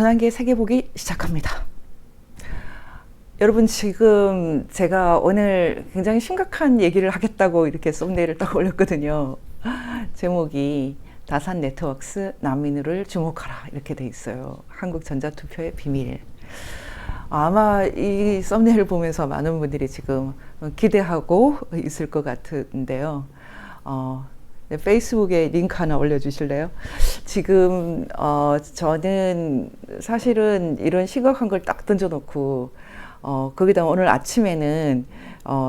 전환기의 세계보기 시작합니다. 여러분, 지금 제가 오늘 굉장히 심각한 얘기를 하겠다고 이렇게 썸네일을 딱 올렸거든요. 제목이 다산 네트워크스 난민을 주목하라 이렇게 돼 있어요. 한국 전자투표의 비밀. 아마 이 썸네일 보면서 많은 분들이 지금 기대하고 있을 것 같은데요. 네, 페이스북에 링크 하나 올려주실래요? 지금 저는 사실은 이런 심각한 걸 딱 던져놓고 거기다 오늘 아침에는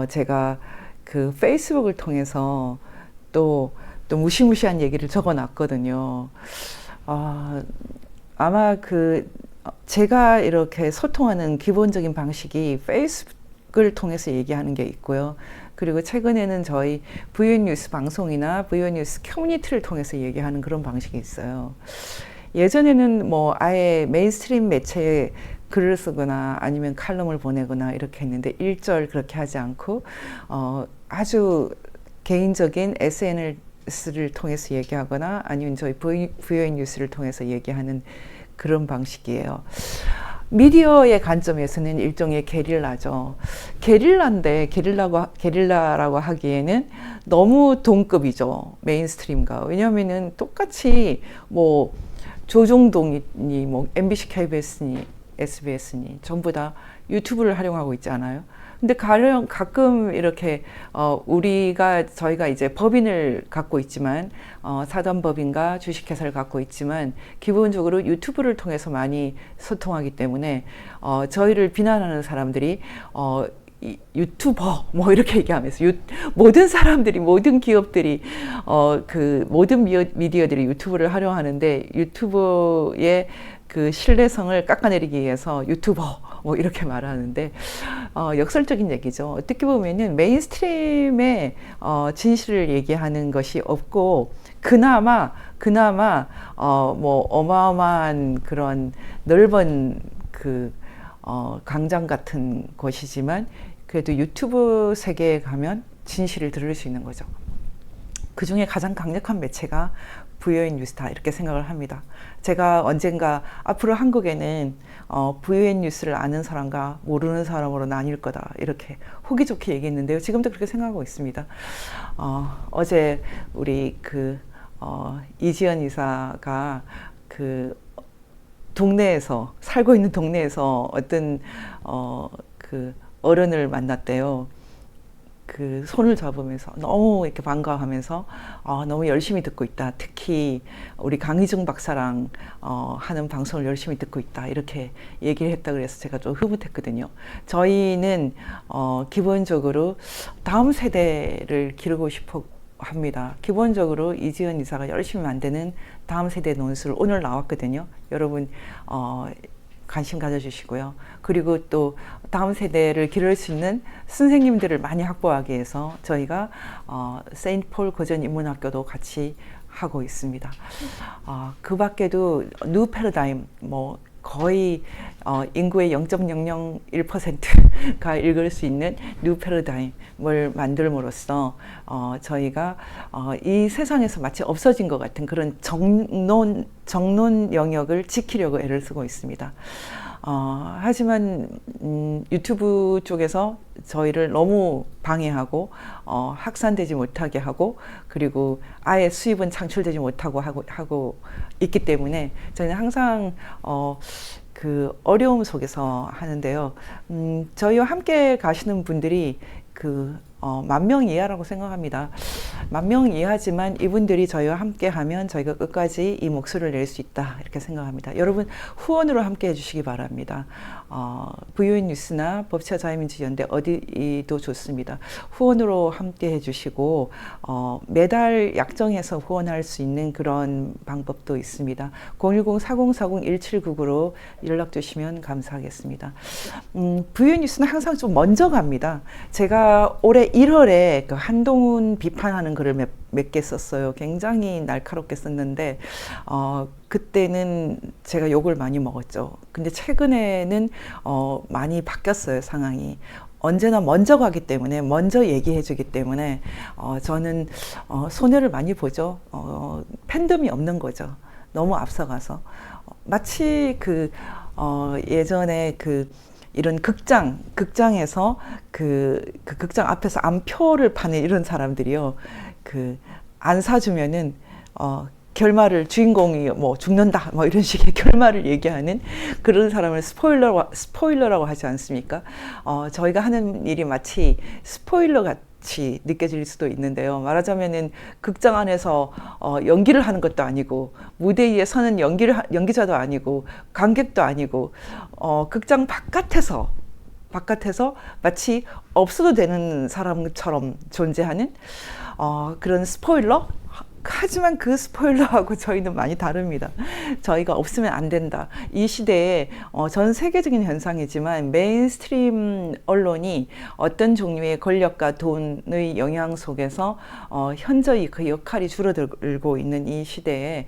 제가 그 페이스북을 통해서 또 무시무시한 얘기를 적어놨거든요. 아마 제가 이렇게 소통하는 기본적인 방식이 페이스북을 통해서 얘기하는 게 있고요. 그리고 최근에는 저희 VON 뉴스 방송이나 VON 뉴스 커뮤니티를 통해서 얘기하는 그런 방식이 있어요. 예전에는 뭐 아예 메인스트림 매체에 글을 쓰거나 아니면 칼럼을 보내거나 이렇게 했는데 일절 그렇게 하지 않고 아주 개인적인 SNS를 통해서 얘기하거나 아니면 저희 VON 뉴스를 통해서 얘기하는 그런 방식이에요. 미디어의 관점에서는 일종의 게릴라죠. 게릴라인데 게릴라라고 하기에는 너무 동급이죠. 메인스트림과. 왜냐하면은 똑같이 뭐 조종동이니 뭐 MBC, KBS니 SBS니 전부 다 유튜브를 활용하고 있지 않아요? 근데 가끔 이렇게 저희가 이제 법인을 갖고 있지만 사단법인과 주식회사를 갖고 있지만 기본적으로 유튜브를 통해서 많이 소통하기 때문에 저희를 비난하는 사람들이 유튜버 뭐 이렇게 얘기하면서 모든 사람들이 모든 기업들이 모든 미디어들이 유튜브를 활용하는데 유튜브의 그 신뢰성을 깎아내리기 위해서 유튜버 뭐 이렇게 말하는데 역설적인 얘기죠. 어떻게 보면은 메인스트림의 진실을 얘기하는 것이 없고 그나마 뭐 어마어마한 그런 넓은 광장 같은 곳이지만 그래도 유튜브 세계에 가면 진실을 들을 수 있는 거죠. 그 중에 가장 강력한 매체가 VON 뉴스다 이렇게 생각을 합니다. 제가 언젠가 앞으로 한국에는 VON 뉴스를 아는 사람과 모르는 사람으로 나뉠 거다 이렇게 호기 좋게 얘기했는데요. 지금도 그렇게 생각하고 있습니다. 어제 우리 이지연 이사가 동네에서 살고 있는 동네에서 어떤 어른을 만났대요. 손을 잡으면서 너무 이렇게 반가워하면서 너무 열심히 듣고 있다. 특히 우리 강희중 박사랑 하는 방송을 열심히 듣고 있다. 이렇게 얘기를 했다 그래서 제가 좀 흐뭇했거든요. 저희는 기본적으로 다음 세대를 기르고 싶어 합니다. 기본적으로 이지연 이사가 열심히 만드는 다음 세대 논술 오늘 나왔거든요. 여러분 관심 가져주시고요. 그리고 또 다음 세대를 기를 수 있는 선생님들을 많이 확보하기 위해서 저희가 세인트 폴 고전인문학교도 같이 하고 있습니다. 그 밖에도 뉴 패러다임 뭐 거의 인구의 0.001%가 읽을 수 있는 뉴 패러다임을 만들므로써 저희가 이 세상에서 마치 없어진 것 같은 그런 정론 영역을 지키려고 애를 쓰고 있습니다. 하지만 유튜브 쪽에서 저희를 너무 방해하고 확산되지 못하게 하고 그리고 아예 수입은 창출되지 못하고 하고 있기 때문에 저희는 항상 어려움 속에서 하는데요. 저희와 함께 가시는 분들이 10,000명 이하라고 생각합니다. 10,000명 이하지만 이분들이 저희와 함께 하면 저희가 끝까지 이 목소리를 낼 수 있다 이렇게 생각합니다. 여러분 후원으로 함께 해주시기 바랍니다. VON 뉴스나 법치와 자유민주연대 어디도 좋습니다. 후원으로 함께 해주시고 매달 약정해서 후원할 수 있는 그런 방법도 있습니다. 010-4040-1799로 연락 주시면 감사하겠습니다. VON 뉴스는 항상 좀 먼저 갑니다. 제가 올해 1월에 한동훈 비판하는 글을 몇 개 썼어요. 굉장히 날카롭게 썼는데 그때는 제가 욕을 많이 먹었죠. 근데 최근에는 많이 바뀌었어요, 상황이. 언제나 먼저 가기 때문에 먼저 얘기해 주기 때문에 저는 손해를 많이 보죠. 팬덤이 없는 거죠. 너무 앞서가서 마치 예전에 이런 극장에서 그 극장 앞에서 암표를 파는 이런 사람들이요. 안 사주면은, 결말을 주인공이 뭐 죽는다 뭐 이런 식의 결말을 얘기하는 그런 사람을 스포일러라고 하지 않습니까? 저희가 하는 일이 마치 스포일러 같이 느껴질 수도 있는데요. 말하자면은 극장 안에서 연기를 하는 것도 아니고 무대 위에 서는 연기자도 아니고 관객도 아니고 극장 바깥에서 마치 없어도 되는 사람처럼 존재하는 그런 스포일러? 하지만 그 스포일러하고 저희는 많이 다릅니다. 저희가 없으면 안 된다. 이 시대에 전 세계적인 현상이지만 메인스트림 언론이 어떤 종류의 권력과 돈의 영향 속에서 현저히 그 역할이 줄어들고 있는 이 시대에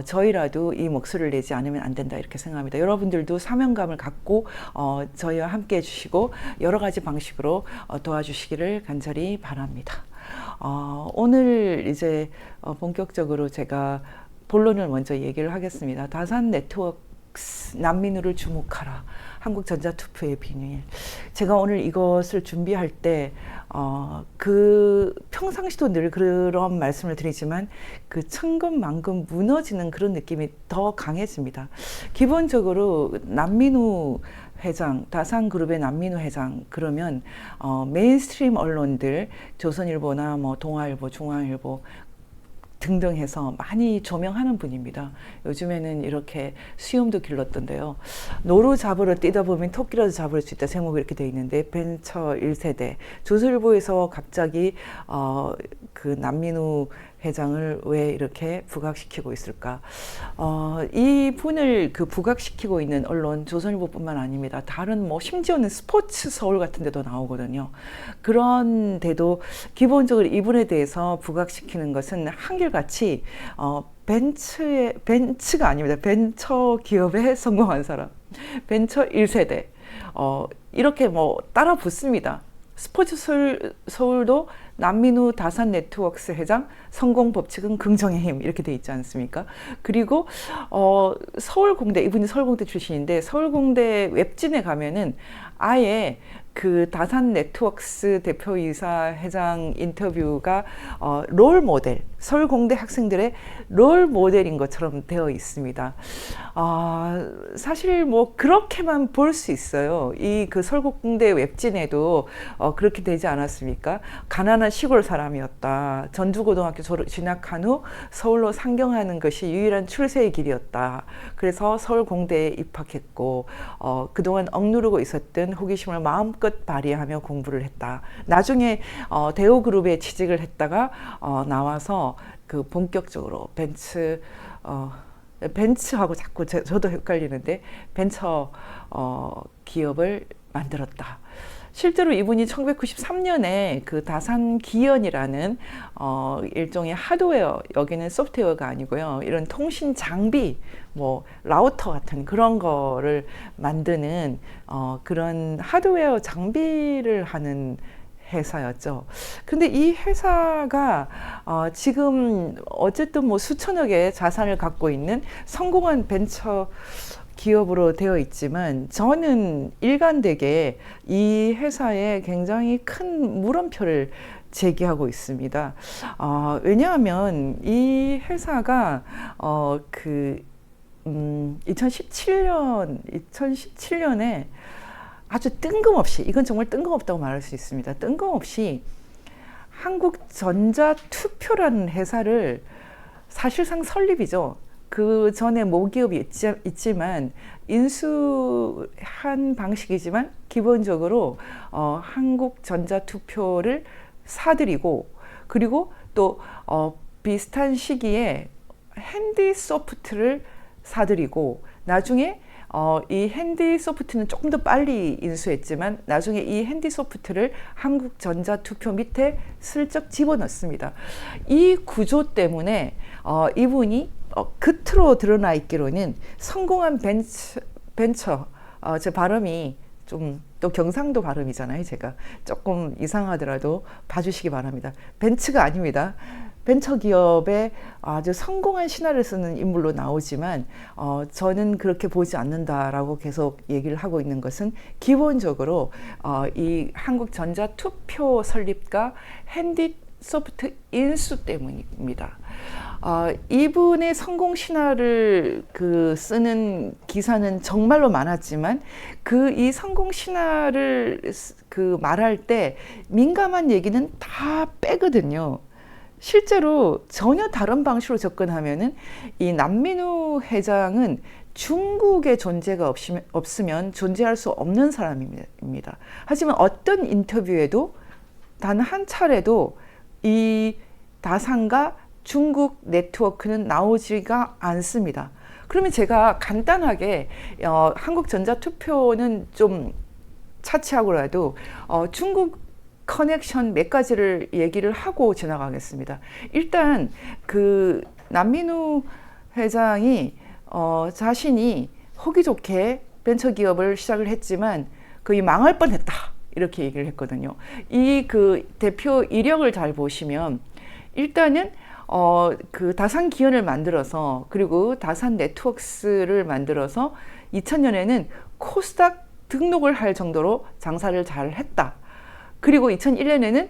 저희라도 이 목소리를 내지 않으면 안 된다 이렇게 생각합니다. 여러분들도 사명감을 갖고 저희와 함께 해주시고 여러 가지 방식으로 도와주시기를 간절히 바랍니다. 오늘 이제 본격적으로 제가 본론을 먼저 얘기를 하겠습니다. 다산 네트워크스 난민우를 주목하라. 한국전자투표의 비밀. 제가 오늘 이것을 준비할 때 평상시도 늘 그런 말씀을 드리지만 천근만근 무너지는 그런 느낌이 더 강해집니다. 기본적으로 난민우 회장, 다산그룹의 난민우 회장 그러면 메인스트림 언론들 조선일보나 뭐 동아일보, 중앙일보 등등 해서 많이 조명하는 분입니다. 요즘에는 이렇게 수염도 길렀던데요. 노루 잡으러 뛰다 보면 토끼라도 잡을 수 있다 제목이 이렇게 돼 있는데 벤처 1세대 조선일보에서 갑자기 난민우 회장을 왜 이렇게 부각시키고 있을까? 이 분을 부각시키고 있는 언론 조선일보뿐만 아닙니다. 다른 심지어는 스포츠 서울 같은 데도 나오거든요. 그런데도 기본적으로 이분에 대해서 부각시키는 것은 한결같이 벤츠가 아닙니다. 벤처 기업에 성공한 사람, 벤처 1세대 이렇게 따라 붙습니다. 스포츠 서울도 난민우 다산 네트워크스 회장 성공 법칙은 긍정의 힘 이렇게 돼 있지 않습니까? 그리고 서울공대 이분이 서울공대 출신인데 서울공대 웹진에 가면은 아예 다산 네트워크스 대표이사 회장 인터뷰가 롤 모델 서울공대 학생들의 롤 모델인 것처럼 되어 있습니다. 사실 그렇게만 볼 수 있어요. 이 서울공대 웹진에도 그렇게 되지 않았습니까? 가난한 시골 사람이었다. 전주고등학교 진학한 후 서울로 상경하는 것이 유일한 출세의 길이었다. 그래서 서울공대에 입학했고 그동안 억누르고 있었던 호기심을 마음껏 발휘하며 공부를 했다. 나중에 대우그룹에 취직을 했다가 나와서 본격적으로 벤츠하고 자꾸 저도 헷갈리는데 벤처 기업을 만들었다. 실제로 이분이 1993년에 다산기연이라는 일종의 하드웨어, 여기는 소프트웨어가 아니고요. 이런 통신 장비, 라우터 같은 그런 거를 만드는 그런 하드웨어 장비를 하는 회사였죠. 근데 이 회사가 지금 어쨌든 수천억의 자산을 갖고 있는 성공한 벤처 기업으로 되어 있지만 저는 일관되게 이 회사에 굉장히 큰 물음표를 제기하고 있습니다. 왜냐하면 이 회사가 2017년에 아주 뜬금없이 이건 정말 뜬금없다고 말할 수 있습니다. 뜬금없이 한국전자투표라는 회사를 사실상 설립이죠. 그 전에 모기업이 있지만 인수한 방식이지만 기본적으로 한국전자투표를 사들이고 그리고 또 비슷한 시기에 핸디소프트를 사들이고 나중에 이 핸디소프트는 조금 더 빨리 인수했지만 나중에 이 핸디소프트를 한국전자투표 밑에 슬쩍 집어넣습니다. 이 구조 때문에 이분이 겉으로 드러나 있기로는 성공한 벤처 제 발음이 좀 또 경상도 발음이잖아요. 제가 조금 이상하더라도 봐주시기 바랍니다. 벤츠가 아닙니다. 벤처기업의 아주 성공한 신화를 쓰는 인물로 나오지만 저는 그렇게 보지 않는다라고 계속 얘기를 하고 있는 것은 기본적으로 이 한국전자투표 설립가 핸디소프트 인수 때문입니다. 이분의 성공 신화를 쓰는 기사는 정말로 많았지만 이 성공 신화를 말할 때 민감한 얘기는 다 빼거든요. 실제로 전혀 다른 방식으로 접근하면은 이 남민우 회장은 중국의 존재가 없으면 존재할 수 없는 사람입니다. 하지만 어떤 인터뷰에도 단 한 차례도 이 다산과 중국 네트워크는 나오지가 않습니다. 그러면 제가 간단하게 한국전자투표는 좀 차치하고라도 중국 커넥션 몇 가지를 얘기를 하고 지나가겠습니다. 일단 남민우 회장이 자신이 호기 좋게 벤처기업을 시작을 했지만 거의 망할 뻔했다 이렇게 얘기를 했거든요. 이 대표 이력을 잘 보시면 일단은 다산기원을 만들어서 그리고 다산 네트워크스를 만들어서 2000년에는 코스닥 등록을 할 정도로 장사를 잘 했다. 그리고 2001년에는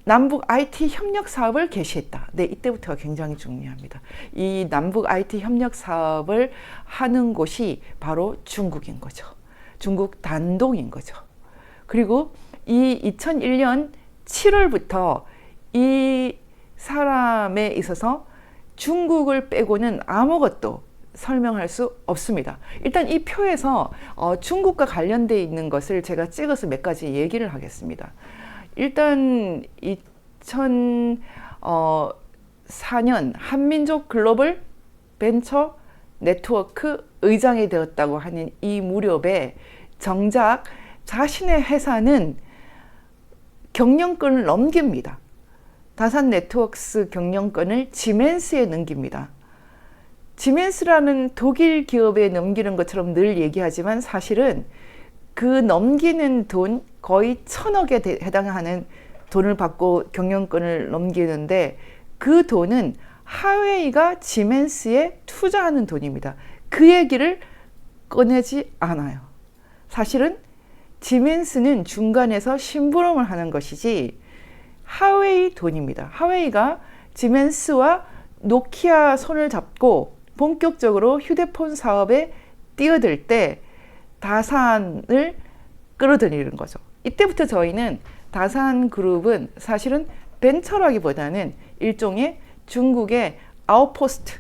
남북 IT 협력 사업을 개시했다. 네, 이때부터가 굉장히 중요합니다. 이 남북 IT 협력 사업을 하는 곳이 바로 중국인 거죠. 중국 단독인 거죠. 그리고 이 2001년 7월부터 이 사람에 있어서 중국을 빼고는 아무것도 설명할 수 없습니다. 일단 이 표에서 중국과 관련되어 있는 것을 제가 찍어서 몇 가지 얘기를 하겠습니다. 일단 2004년 한민족 글로벌 벤처 네트워크 의장이 되었다고 하는 이 무렵에 정작 자신의 회사는 경영권을 넘깁니다. 다산 네트워크스 경영권을 지멘스에 넘깁니다. 지멘스라는 독일 기업에 넘기는 것처럼 늘 얘기하지만 사실은 넘기는 돈 거의 1000억에 해당하는 돈을 받고 경영권을 넘기는데 그 돈은 하웨이가 지멘스에 투자하는 돈입니다. 그 얘기를 꺼내지 않아요. 사실은 지멘스는 중간에서 심부름을 하는 것이지 하웨이 돈입니다. 하웨이가 지멘스와 노키아 손을 잡고 본격적으로 휴대폰 사업에 뛰어들 때 다산을 끌어들이는 거죠. 이때부터 저희는 다산그룹은 사실은 벤처라기보다는 일종의 중국의 아웃포스트,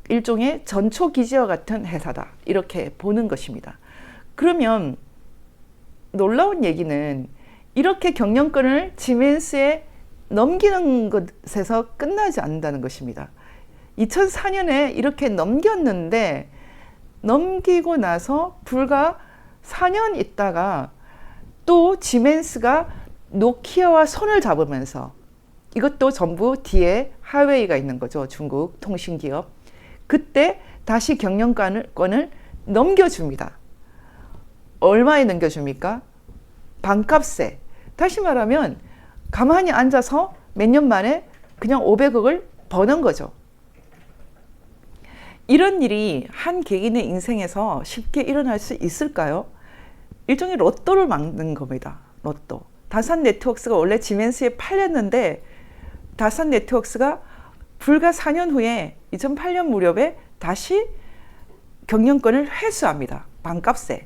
일종의 전초기지와 같은 회사다 이렇게 보는 것입니다. 그러면 놀라운 얘기는 이렇게 경영권을 지멘스에 넘기는 것에서 끝나지 않는다는 것입니다. 2004년에 이렇게 넘겼는데 넘기고 나서 불과 4년 있다가 또 지멘스가 노키아와 손을 잡으면서 이것도 전부 뒤에 하웨이가 있는 거죠. 중국 통신기업. 그때 다시 경영권을 넘겨줍니다. 얼마에 넘겨줍니까? 반값에. 다시 말하면 가만히 앉아서 몇 년 만에 그냥 500억을 버는 거죠. 이런 일이 한 개인의 인생에서 쉽게 일어날 수 있을까요? 일종의 로또를 만든 겁니다. 로또. 다산 네트워크스가 원래 지멘스에 팔렸는데 다산 네트워크스가 불과 4년 후에 2008년 무렵에 다시 경영권을 회수합니다. 반값에.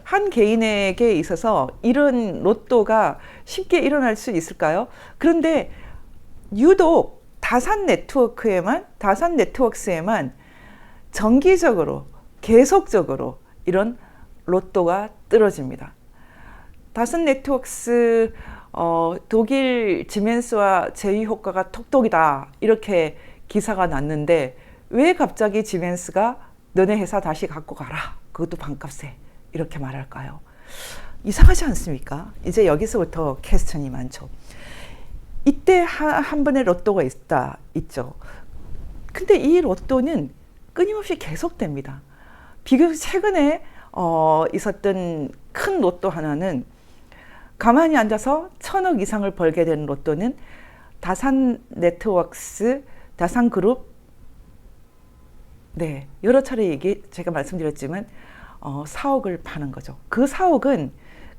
한 개인에게 있어서 이런 로또가 쉽게 일어날 수 있을까요? 그런데 유독 다산 네트워크스에만 정기적으로 계속적으로 이런 로또가 떨어집니다. 다산 네트워크스 독일 지멘스와 제휴 효과가 톡톡이다 이렇게 기사가 났는데 왜 갑자기 지멘스가 너네 회사 다시 갖고 가라 그것도 반값에 이렇게 말할까요? 이상하지 않습니까? 이제 여기서부터 퀘스천이 많죠. 이때 한 번의 로또가 있죠. 근데 이 로또는 끊임없이 계속됩니다. 비교적 최근에 있었던 큰 로또 하나는 가만히 앉아서 1000억 이상을 벌게 된 로또는 다산 네트워크스, 다산그룹, 네, 여러 차례 제가 말씀드렸지만 사옥을 파는 거죠. 그 사옥은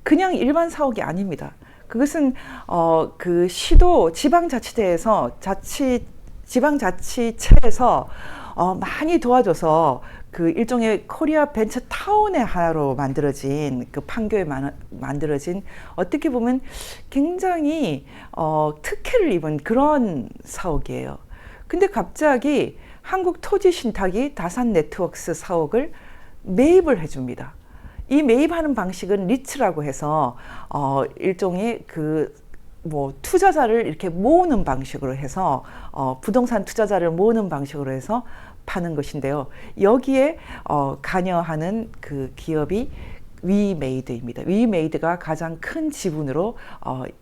그냥 일반 사옥이 아닙니다. 그것은 그 시도 지방자치대에서 지방자치체에서 많이 도와줘서 그 일종의 코리아 벤처 타운의 하나로 만들어진 그 판교에 만들어진 어떻게 보면 굉장히 특혜를 입은 그런 사옥이에요. 근데 갑자기 한국토지신탁이 다산 네트워크스 사옥을 매입을 해줍니다. 이 매입하는 방식은 리츠라고 해서 일종의 그 뭐 투자자를 이렇게 모으는 방식으로 해서 부동산 투자자를 모으는 방식으로 해서 파는 것인데요. 여기에 관여하는 그 기업이 위메이드입니다. 위메이드가 가장 큰 지분으로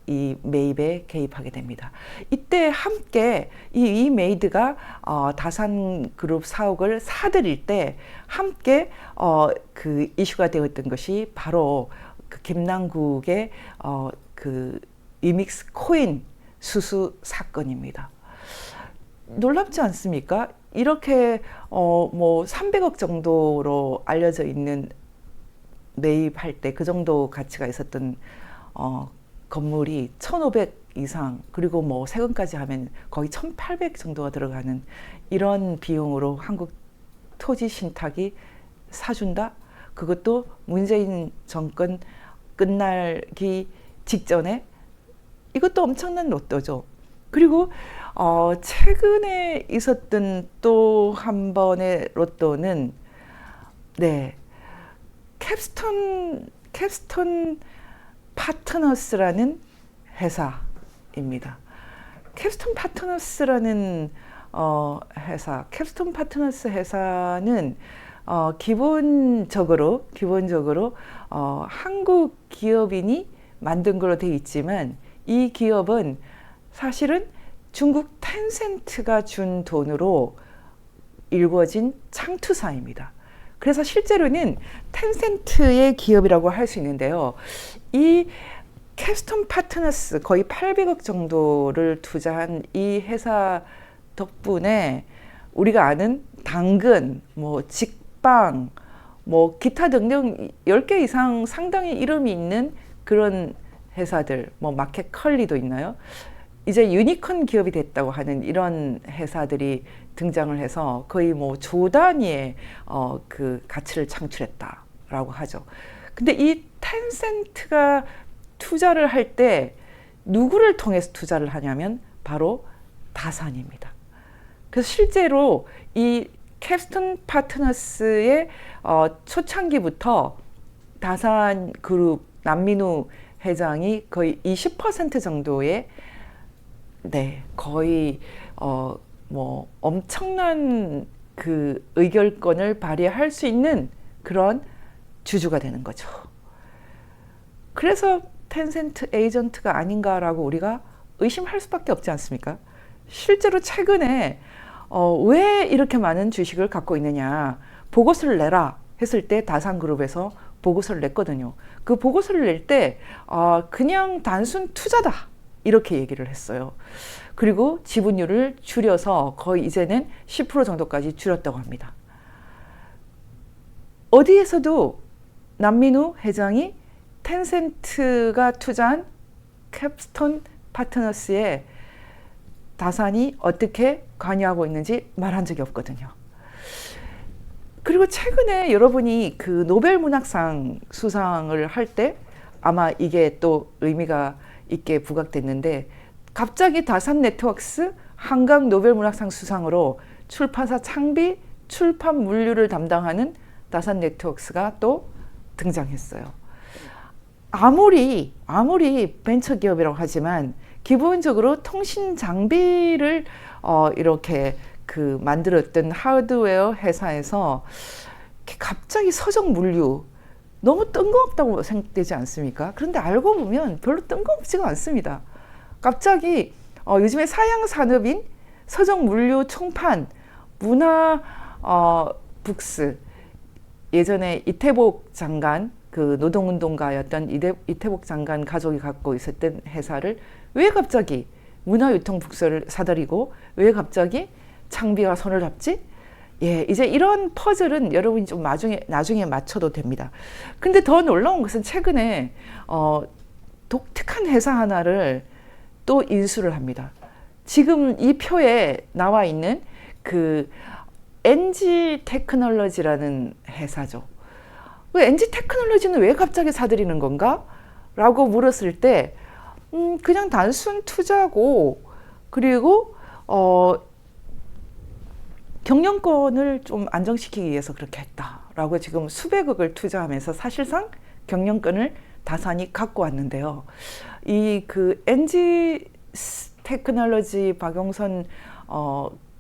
이 매입에 개입하게 됩니다. 이때 함께 이 위메이드가 다산그룹 사옥을 사들일 때 함께 그 이슈가 되었던 것이 바로 그 김남국의 그 위믹스 코인 수수 사건입니다. 놀랍지 않습니까? 이렇게 뭐 300억 정도로 알려져 있는 매입할 때 그 정도 가치가 있었던 건물이 1,500 이상, 그리고 뭐 세금까지 하면 거의 1,800 정도가 들어가는 이런 비용으로 한국 토지 신탁이 사준다? 그것도 문재인 정권 끝나기 직전에. 이것도 엄청난 로또죠. 그리고 최근에 있었던 또 한 번의 로또는 네, 캡스톤 파트너스라는 회사입니다. 캡스톤 파트너스라는 캡스톤 파트너스 회사는 기본적으로 한국 기업인이 만든 걸로 되어 있지만 이 기업은 사실은 중국 텐센트가 준 돈으로 일궈진 창투사입니다. 그래서 실제로는 텐센트의 기업이라고 할 수 있는데요. 이 캡스톤 파트너스 거의 800억 정도를 투자한 이 회사 덕분에 우리가 아는 당근, 뭐 직방, 뭐 기타 등등 10개 이상 상당히 이름이 있는 그런 회사들, 뭐 마켓컬리도 있나요? 이제 유니콘 기업이 됐다고 하는 이런 회사들이 등장을 해서 거의 뭐 조 단위의 그 가치를 창출했다라고 하죠. 근데 이 텐센트가 투자를 할 때 누구를 통해서 투자를 하냐면 바로 다산입니다. 그래서 실제로 이 캡스톤 파트너스의 초창기부터 다산그룹 남민우 회장이 거의 20% 정도의 네, 거의 뭐 엄청난 그 의결권을 발휘할 수 있는 그런 주주가 되는 거죠. 그래서 텐센트 에이전트가 아닌가라고 우리가 의심할 수밖에 없지 않습니까? 실제로 최근에 왜 이렇게 많은 주식을 갖고 있느냐, 보고서를 내라 했을 때 다산그룹에서 보고서를 냈거든요. 그 보고서를 낼 때 그냥 단순 투자다 이렇게 얘기를 했어요. 그리고 지분율을 줄여서 거의 이제는 10% 정도까지 줄였다고 합니다. 어디에서도 남민우 회장이 텐센트가 투자한 캡스톤 파트너스에 다산이 어떻게 관여하고 있는지 말한 적이 없거든요. 그리고 최근에 여러분이 그 노벨 문학상 수상을 할 때 아마 이게 또 의미가 있게 부각됐는데, 갑자기 다산 네트워크스 한강 노벨 문학상 수상으로 출판사 창비, 출판 물류를 담당하는 다산 네트워크스가 또 등장했어요. 아무리 벤처 기업이라고 하지만 기본적으로 통신 장비를 이렇게 그 만들었던 하드웨어 회사에서 갑자기 서적 물류, 너무 뜬금없다고 생각되지 않습니까? 그런데 알고 보면 별로 뜬금없지가 않습니다. 갑자기 요즘에 사양 산업인 서적 물류 총판, 문화 북스, 예전에 이태복 장관, 그 노동운동가였던 이태복 장관 가족이 갖고 있었던 회사를 왜 갑자기 문화유통북스를 사들이고 왜 갑자기 창비와 손을 잡지? 예, 이제 이런 퍼즐은 여러분이 좀 나중에 맞춰도 됩니다. 근데 더 놀라운 것은 최근에 독특한 회사 하나를 또 인수를 합니다. 지금 이 표에 나와 있는 그 NG 테크놀로지라는 회사죠. 왜 NG 테크놀로지는 왜 갑자기 사들이는 건가? 라고 물었을 때 그냥 단순 투자고, 그리고 경영권을 좀 안정시키기 위해서 그렇게 했다라고 지금 수백억을 투자하면서 사실상 경영권을 다산이 갖고 왔는데요. 이 그 NG 테크놀로지 박용선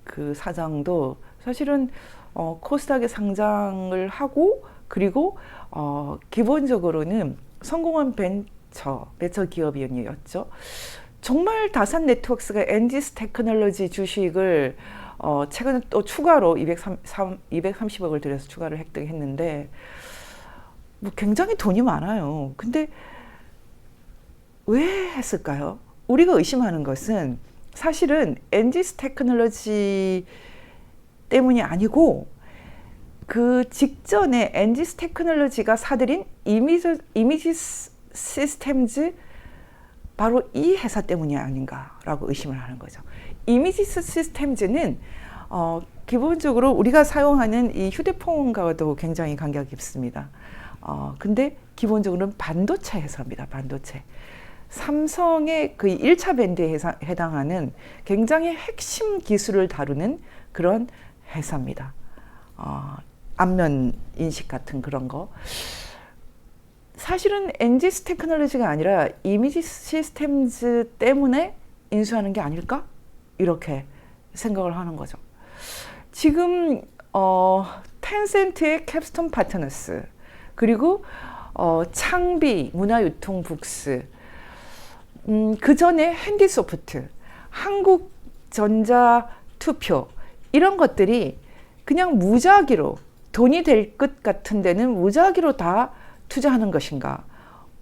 그 사장도 사실은 코스닥에 상장을 하고, 그리고 기본적으로는 성공한 벤처 기업이었죠. 정말 다산 네트워크스가 NG 테크놀로지 주식을 최근에 또 추가로 230억을 들여서 추가를 획득했는데, 뭐 굉장히 돈이 많아요. 근데 왜 했을까요? 우리가 의심하는 것은 사실은 NG 테크놀로지 때문이 아니고, 그 직전에 NG 테크놀로지가 사들인 이미지 시스템즈, 바로 이 회사 때문이 아닌가라고 의심을 하는 거죠. 이미지 시스템즈는 기본적으로 우리가 사용하는 이 휴대폰과도 굉장히 관계가 깊습니다. 근데 기본적으로는 반도체 회사입니다. 반도체. 삼성의 그 1차 밴드에 해당하는 굉장히 핵심 기술을 다루는 그런 회사입니다. 안면 인식 같은 그런 거. 사실은 NG 테크놀로지가 아니라 이미지 시스템즈 때문에 인수하는 게 아닐까? 이렇게 생각을 하는 거죠. 지금 텐센트의 캡스톤 파트너스, 그리고 창비, 문화유통북스, 그 전에 핸디소프트, 한국전자투표, 이런 것들이 그냥 무작위로 돈이 될 것 같은 데는 무작위로 다 투자하는 것인가?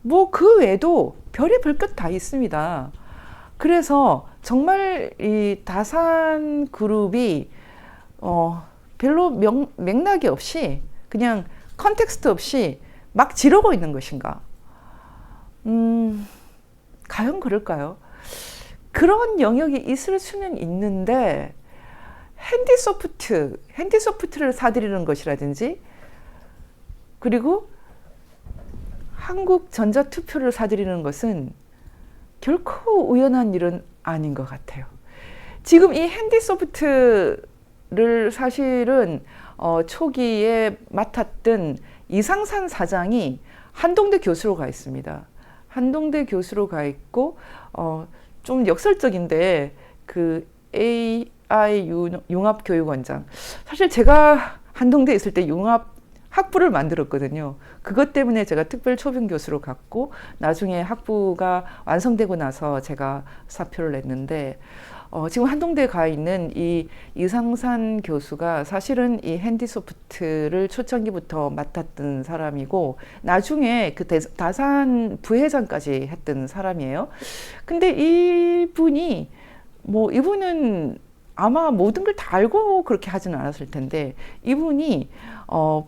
뭐 그 외에도 별의별 것 다 있습니다. 그래서 정말 이 다산 그룹이 별로 맥락이 없이, 그냥 컨텍스트 없이 막 지르고 있는 것인가? 과연 그럴까요? 그런 영역이 있을 수는 있는데, 핸디소프트를 사들이는 것이라든지, 그리고 한국전자투표를 사들이는 것은 결코 우연한 일은 아닌 것 같아요. 지금 이 핸디소프트를 사실은 초기에 맡았던 이상산 사장이 한동대 교수로 가 있습니다. 한동대 교수로 가 있고, 좀 역설적인데 그 AI 융합교육원장. 사실 제가 한동대에 있을 때 융합 학부를 만들었거든요. 그것 때문에 제가 특별 초빙 교수로 갔고, 나중에 학부가 완성되고 나서 제가 사표를 냈는데, 지금 한동대에 가 있는 이 이상산 교수가 사실은 이 핸디소프트를 초창기부터 맡았던 사람이고, 나중에 그 다산 부회장까지 했던 사람이에요. 근데 이분이 이분은 아마 모든 걸 다 알고 그렇게 하지는 않았을 텐데, 이분이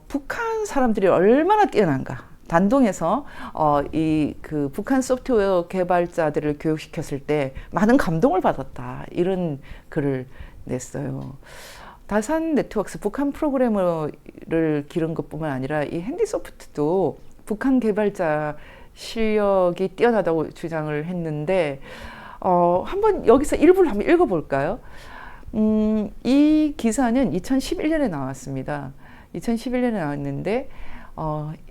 북한 사람들이 얼마나 뛰어난가, 단동에서 이 그 북한 소프트웨어 개발자들을 교육시켰을 때 많은 감동을 받았다, 이런 글을 냈어요. 다산 네트워크스 북한 프로그래머를 기른 것뿐만 아니라 이 핸디소프트도 북한 개발자 실력이 뛰어나다고 주장을 했는데, 한번 여기서 일부를 한번 읽어볼까요? 이 기사는 2011년에 나왔습니다. 2011년에 나왔는데,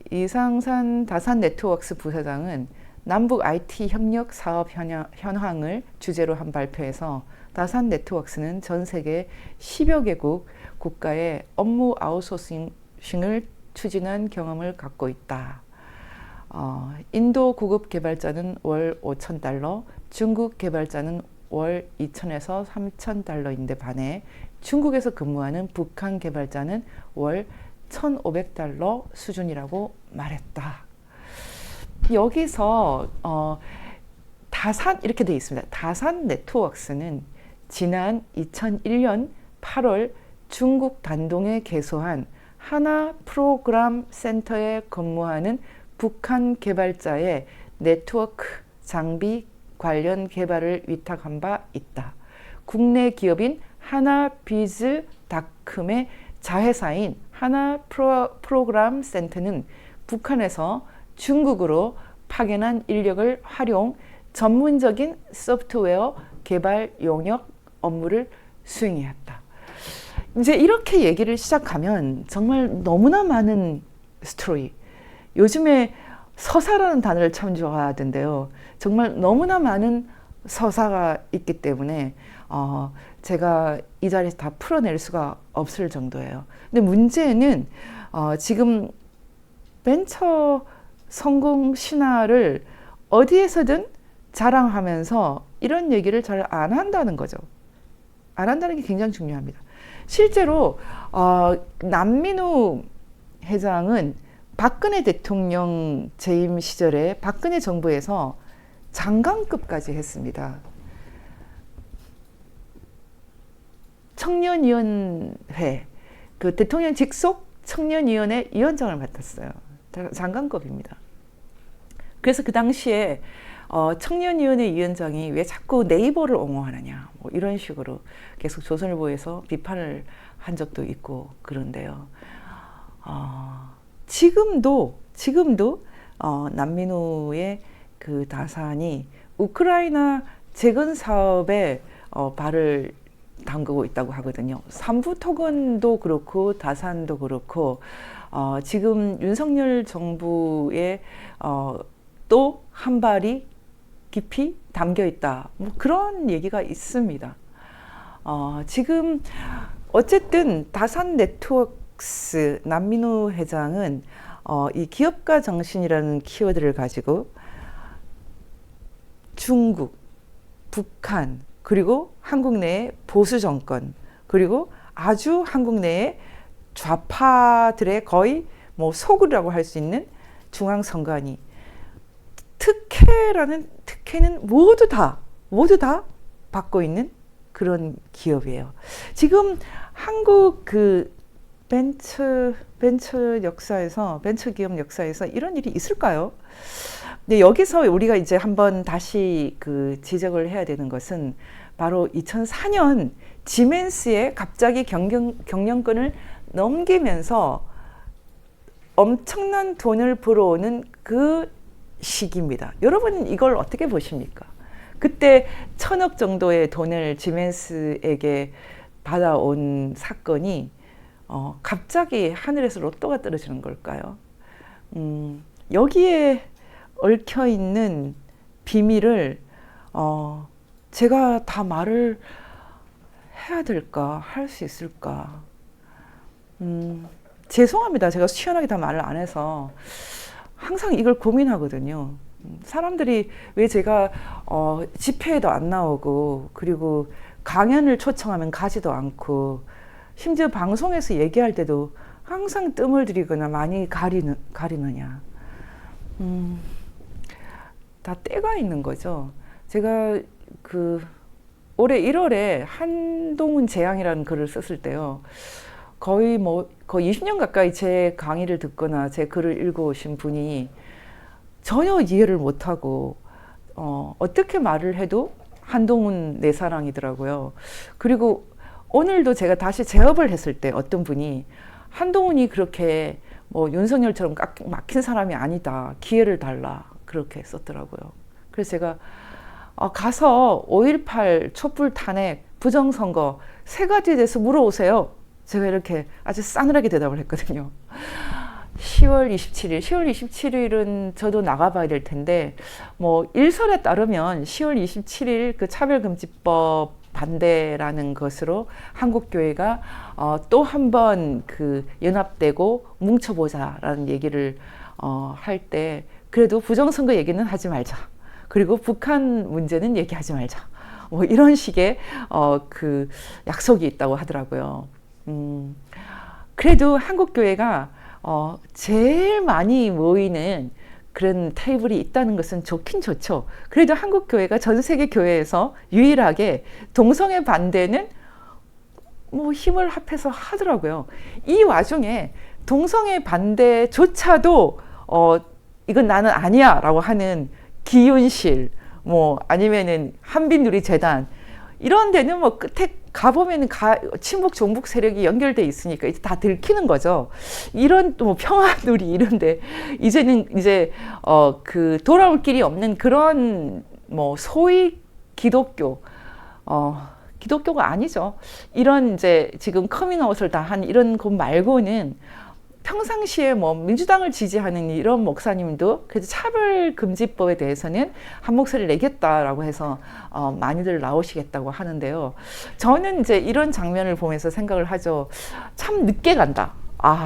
이상산 다산 네트워크스 부사장은 남북 IT 협력 사업 현황을 주제로 한 발표에서 다산 네트워크스는 전 세계 10여 개국 국가의 업무 아웃소싱을 추진한 경험을 갖고 있다. 인도 고급 개발자는 월 $5,000, 중국 개발자는 월 $2,000에서 $3,000인데 반해 중국에서 근무하는 북한 개발자는 월 $1,500 수준이라고 말했다. 여기서 다산 이렇게 되어 있습니다. 다산 네트워크스는 지난 2001년 8월 중국 단동에 개소한 하나 프로그램 센터에 근무하는 북한 개발자의 네트워크 장비 관련 개발을 위탁한 바 있다. 국내 기업인 하나비즈닷컴의 자회사인 하나 프로그램 센터는 북한에서 중국으로 파견한 인력을 활용 전문적인 소프트웨어 개발 용역 업무를 수행해왔다. 이제 이렇게 얘기를 시작하면 정말 너무나 많은 스토리. 요즘에 서사라는 단어를 참 좋아하던데요. 정말 너무나 많은 서사가 있기 때문에 제가 이 자리에서 다 풀어낼 수가 없을 정도예요. 근데 문제는 지금 벤처 성공 신화를 어디에서든 자랑하면서 이런 얘기를 잘 안 한다는 거죠. 안 한다는 게 굉장히 중요합니다. 실제로 남민우 회장은 박근혜 대통령 재임 시절에 박근혜 정부에서 장관급까지 했습니다. 청년위원회, 그 대통령 직속 청년위원회 위원장을 맡았어요. 장관급입니다. 그래서 그 당시에 청년위원회 위원장이 왜 자꾸 네이버를 옹호하느냐, 뭐 이런 식으로 계속 조선일보에서 비판을 한 적도 있고 그런데요. 지금도 남민우의 그 다산이 우크라이나 재건 사업에 발을 담그고 있다고 하거든요. 삼부토건도 그렇고 다산도 그렇고 지금 윤석열 정부의 또 한 발이 깊이 담겨 있다. 뭐 그런 얘기가 있습니다. 지금 어쨌든 다산 네트워크스 남민우 회장은 이 기업가 정신이라는 키워드를 가지고 중국, 북한, 그리고 한국 내의 보수 정권, 그리고 아주 한국 내의 좌파들의 거의 뭐 소굴이라고 할 수 있는 중앙선관위, 특혜는 모두 다 받고 있는 그런 기업이에요. 지금 한국 그 벤처 기업 역사에서 이런 일이 있을까요? 근데 여기서 우리가 이제 한번 다시 그 지적을 해야 되는 것은 바로 2004년 지멘스에 갑자기 경영권을 넘기면서 엄청난 돈을 벌어오는 그 시기입니다. 여러분 이걸 어떻게 보십니까? 그때 1,000억 정도의 돈을 지멘스에게 받아온 사건이 갑자기 하늘에서 로또가 떨어지는 걸까요? 여기에 얽혀있는 비밀을 제가 다 말을 해야 될까? 할 수 있을까? 죄송합니다. 제가 시원하게 다 말을 안 해서 항상 이걸 고민하거든요. 사람들이 왜 제가 집회에도 안 나오고 그리고 강연을 초청하면 가지도 않고 심지어 방송에서 얘기할 때도 항상 뜸을 들이거나 많이 가리느냐. 다 때가 있는 거죠. 제가 그 올해 1월에 한동훈 재앙이라는 글을 썼을 때요. 거의 20년 가까이 제 강의를 듣거나 제 글을 읽어오신 분이 전혀 이해를 못하고 어떻게 말을 해도 한동훈 내 사랑이더라고요. 그리고 오늘도 제가 다시 재업을 했을 때 어떤 분이 한동훈이 그렇게 뭐 윤석열처럼 막힌 사람이 아니다. 기회를 달라. 그렇게 썼더라고요. 그래서 제가 가서 5.18 촛불 탄핵 부정선거 3가지에 대해서 물어오세요. 제가 이렇게 아주 싸늘하게 대답을 했거든요. 10월 27일은 저도 나가봐야 될 텐데, 뭐, 일설에 따르면 10월 27일 그 차별금지법 반대라는 것으로 한국교회가 또 한 번 그 연합되고 뭉쳐보자라는 얘기를 할 때, 그래도 부정선거 얘기는 하지 말자. 그리고 북한 문제는 얘기하지 말자. 뭐 이런 식의 그 약속이 있다고 하더라고요. 그래도 한국교회가 제일 많이 모이는 그런 테이블이 있다는 것은 좋긴 좋죠. 그래도 한국 교회가 전 세계 교회에서 유일하게 동성애 반대는 뭐 힘을 합해서 하더라고요. 이 와중에 동성애 반대조차도 이건 나는 아니야 라고 하는 기윤실 뭐 아니면은 한빛누리재단 이런 데는 뭐 끝에 가보면 친북 종북 세력이 연결돼 있으니까 이제 다 들키는 거죠. 이런 또 뭐 평화누리 이런데 이제는 이제 그 돌아올 길이 없는 그런 뭐 소위 기독교 기독교가 아니죠. 이런 이제 지금 커밍아웃을 다 한 이런 곳 말고는 평상시에 뭐 민주당을 지지하는 이런 목사님도 그래도 차별금지법에 대해서는 한 목소리를 내겠다라고 해서 많이들 나오시겠다고 하는데요. 저는 이제 이런 장면을 보면서 생각을 하죠. 참 늦게 간다.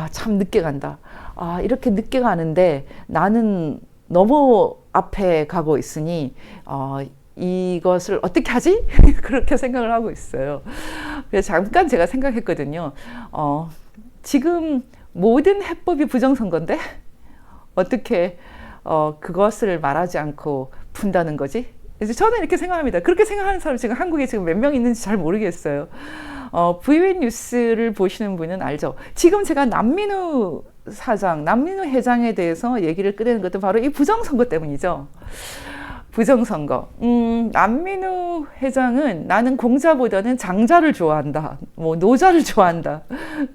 참 늦게 간다. 이렇게 늦게 가는데 나는 너무 앞에 가고 있으니 이것을 어떻게 하지? 그렇게 생각을 하고 있어요. 그래서 잠깐 제가 생각했거든요. 지금 모든 해법이 부정선거인데 어떻게 그것을 말하지 않고 푼다는 거지? 그래서 저는 이렇게 생각합니다. 그렇게 생각하는 사람 지금 한국에 지금 몇 명 있는지 잘 모르겠어요. VON 뉴스를 보시는 분은 알죠. 지금 제가 남민우 회장에 대해서 얘기를 꺼내는 것도 바로 이 부정선거 때문이죠. 부정선거. 남민우 회장은 나는 공자보다는 장자를 좋아한다. 뭐 노자를 좋아한다.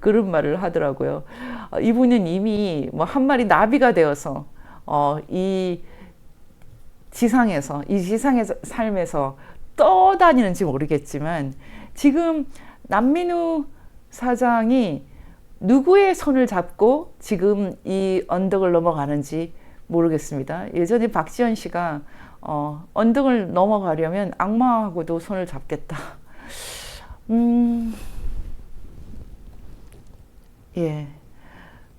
그런 말을 하더라고요. 이분은 이미 뭐 한 마리 나비가 되어서 이 지상의 삶에서 떠다니는지 모르겠지만 지금 남민우 사장이 누구의 손을 잡고 지금 이 언덕을 넘어가는지 모르겠습니다. 예전에 박지원 씨가 언덕을 넘어가려면 악마하고도 손을 잡겠다. 예.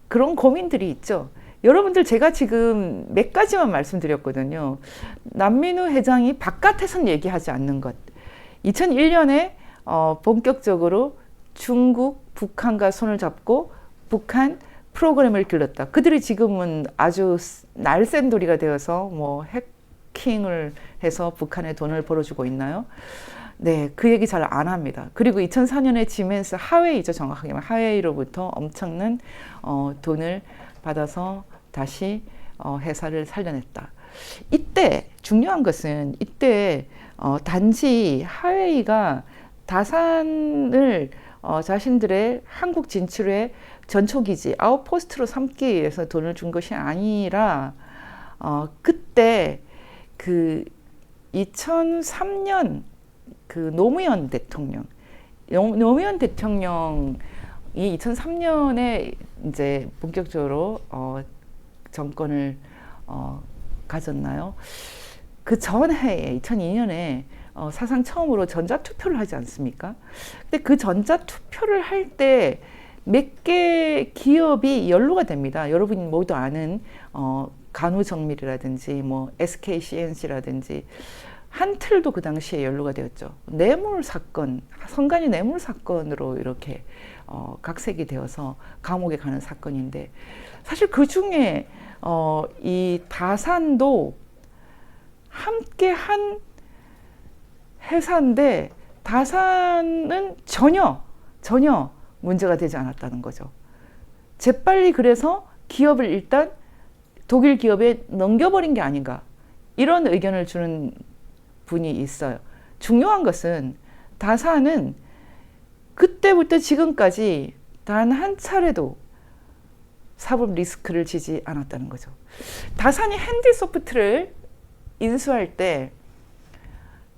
그런 고민들이 있죠. 여러분들 제가 지금 몇 가지만 말씀드렸거든요. 남민우 회장이 바깥에선 얘기하지 않는 것. 2001년에 본격적으로 중국, 북한과 손을 잡고 북한 프로그램을 길렀다. 그들이 지금은 아주 날쌘돌이가 되어서 뭐 해킹을 해서 북한에 돈을 벌어주고 있나요? 네, 그 얘기 잘 안 합니다. 그리고 2004년에 지멘스 하웨이죠, 정확하게 말하면 하웨이로부터 엄청난 돈을 받아서 다시 회사를 살려냈다. 이때 중요한 것은 이때 단지 하웨이가 다산을 자신들의 한국 진출의 전초기지 아웃포스트로 삼기 위해서 돈을 준 것이 아니라 그때 그 2003년 그 노무현 대통령이 2003년에 이제 본격적으로 정권을 가졌나요? 그 전해에 2002년에 사상 처음으로 전자투표를 하지 않습니까? 근데 그 전자투표를 할 때 몇 개 기업이 연루가 됩니다. 여러분 모두 아는 간호정밀이라든지 뭐 SKCNC라든지 한틀도 그 당시에 연루가 되었죠. 뇌물 사건, 선관위 뇌물 사건으로 이렇게 각색이 되어서 감옥에 가는 사건인데 사실 그 중에 이 다산도 함께 한 회사인데 다산은 전혀 문제가 되지 않았다는 거죠. 재빨리 그래서 기업을 일단 독일 기업에 넘겨버린 게 아닌가 이런 의견을 주는 분이 있어요. 중요한 것은 다산은 그때부터 지금까지 단 한 차례도 사법 리스크를 지지 않았다는 거죠. 다산이 핸디소프트를 인수할 때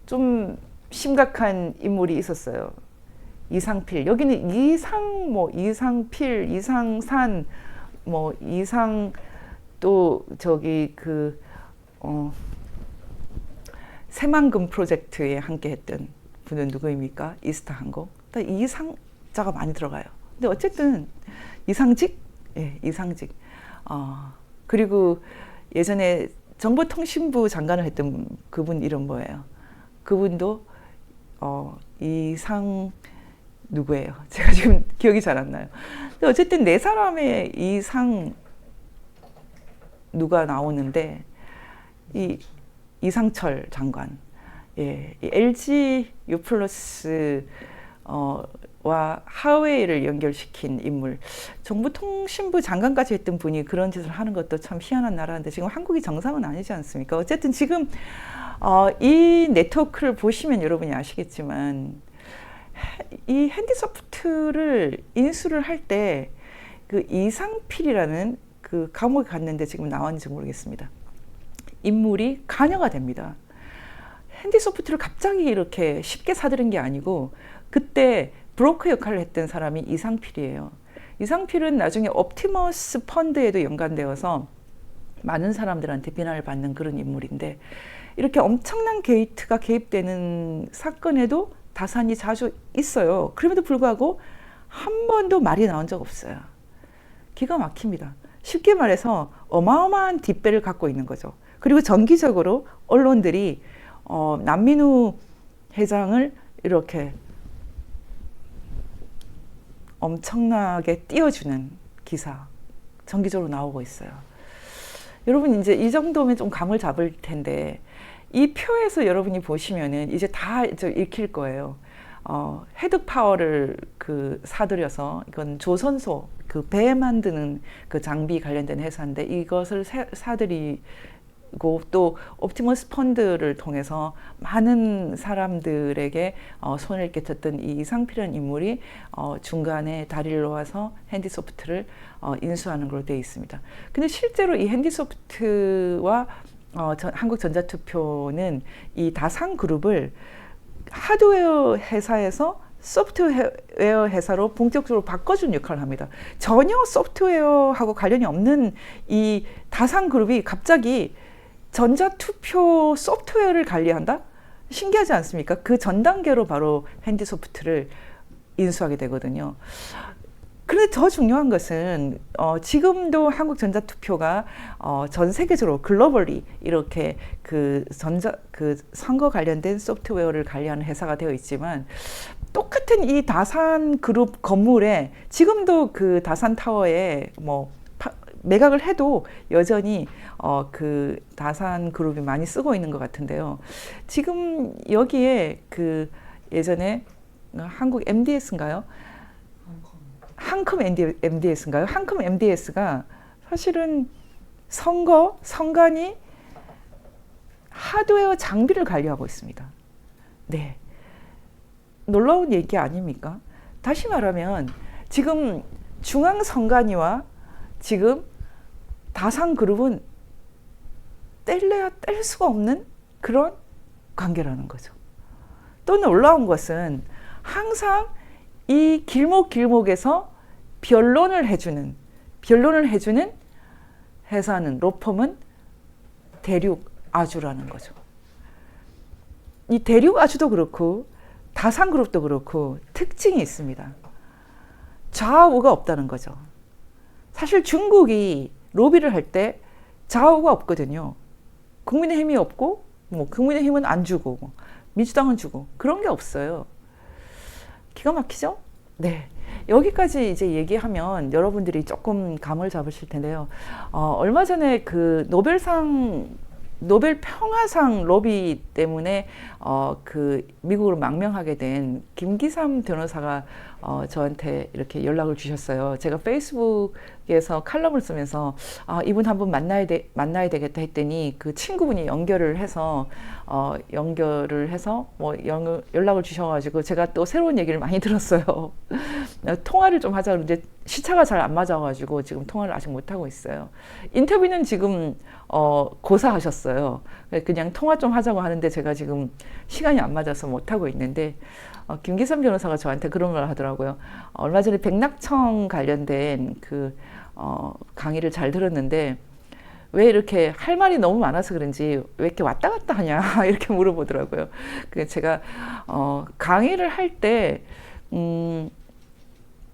좀 심각한 인물이 있었어요. 이상필. 여기는 이상필, 이상산, 이상 또 저기 새만금 프로젝트에 함께 했던 분은 누구입니까? 이스타항공. 이상자가 많이 들어가요. 근데 어쨌든 이상직? 예, 이상직. 그리고 예전에 정보통신부 장관을 했던 그분 이름 뭐예요? 그분도 이상 누구예요? 제가 지금 기억이 잘 안 나요. 근데 어쨌든 네 사람의 이상 누가 나오는데 이 이상철 장관, 예, 이 LG U+ 와 하웨이를 연결시킨 인물, 정보통신부 장관까지 했던 분이 그런 짓을 하는 것도 참 희한한 나라인데 지금 한국이 정상은 아니지 않습니까? 어쨌든 지금 이 네트워크를 보시면 여러분이 아시겠지만 이 핸디소프트를 인수를 할 때 그 이상필이라는 그 감옥에 갔는데 지금 나왔는지 모르겠습니다. 인물이 간여가 됩니다. 핸디소프트를 갑자기 이렇게 쉽게 사들인 게 아니고 그때 브로커 역할을 했던 사람이 이상필이에요. 이상필은 나중에 옵티머스 펀드에도 연관되어서 많은 사람들한테 비난을 받는 그런 인물인데 이렇게 엄청난 게이트가 개입되는 사건에도 다산이 자주 있어요. 그럼에도 불구하고 한 번도 말이 나온 적 없어요. 기가 막힙니다. 쉽게 말해서 어마어마한 뒷배를 갖고 있는 거죠. 그리고 정기적으로 언론들이 남민우 회장을 이렇게 엄청나게 띄워주는 기사 정기적으로 나오고 있어요. 여러분 이제 이 정도면 좀 감을 잡을 텐데 이 표에서 여러분이 보시면은 이제 다 읽힐 거예요. 헤드 파워를 그 사들여서 이건 조선소 그 배 만드는 그 장비 관련된 회사인데 이것을 사들이고 또 옵티머스 펀드를 통해서 많은 사람들에게 손을 끼쳤던 이 이상필이라는 인물이 중간에 다리를 놓아서 핸디소프트를 인수하는 걸로 되어 있습니다. 근데 실제로 이 핸디소프트와 한국전자투표는 이 다산그룹을 하드웨어 회사에서 소프트웨어 회사로 본격적으로 바꿔준 역할을 합니다. 전혀 소프트웨어하고 관련이 없는 이 다산그룹이 갑자기 전자투표 소프트웨어를 관리한다? 신기하지 않습니까? 그 전 단계로 바로 핸디소프트를 인수하게 되거든요. 그런데 더 중요한 것은 지금도 한국전자투표가 전 세계적으로 글로벌리 이렇게 그 선거 관련된 소프트웨어를 관리하는 회사가 되어 있지만 똑같은 이 다산그룹 건물에 지금도 그 다산타워에 뭐 매각을 해도 여전히 그 다산그룹이 많이 쓰고 있는 것 같은데요. 지금 여기에 그 예전에 한국 MDS인가요? 한컴 MDS인가요? 한컴 MDS가 사실은 선관위 하드웨어 장비를 관리하고 있습니다. 네. 놀라운 얘기 아닙니까? 다시 말하면 지금 중앙선관위와 지금 다산그룹은 뗄래야 뗄 수가 없는 그런 관계라는 거죠. 또 놀라운 것은 항상 이 길목길목에서 변론을 해주는 회사는 로펌은 대륙아주라는 거죠. 이 대륙아주도 그렇고 다산그룹도 그렇고 특징이 있습니다. 좌우가 없다는 거죠. 사실 중국이 로비를 할 때 좌우가 없거든요. 국민의힘이 없고 뭐 국민의힘은 안 주고 뭐 민주당은 주고 그런 게 없어요. 기가 막히죠? 네. 여기까지 이제 얘기하면 여러분들이 조금 감을 잡으실 텐데요. 얼마 전에 그 노벨 평화상 로비 때문에 그 미국으로 망명하게 된 김기삼 변호사가 저한테 이렇게 연락을 주셨어요. 제가 페이스북에서 칼럼을 쓰면서 이분 한번 만나야 되겠다 했더니 그 친구분이 연결을 해서 뭐 연락을 주셔가지고 제가 또 새로운 얘기를 많이 들었어요. 통화를 좀 하자 그러는데 시차가 잘 안 맞아가지고 지금 통화를 아직 못 하고 있어요. 인터뷰는 지금 고사하셨어요. 그냥 통화 좀 하자고 하는데 제가 지금 시간이 안 맞아서 못 하고 있는데 김기삼 변호사가 저한테 그런 걸 하더라고요. 얼마 전에 백낙청 관련된 그 강의를 잘 들었는데 왜 이렇게 할 말이 너무 많아서 그런지 왜 이렇게 왔다 갔다 하냐 이렇게 물어보더라고요. 그래서 제가 강의를 할 때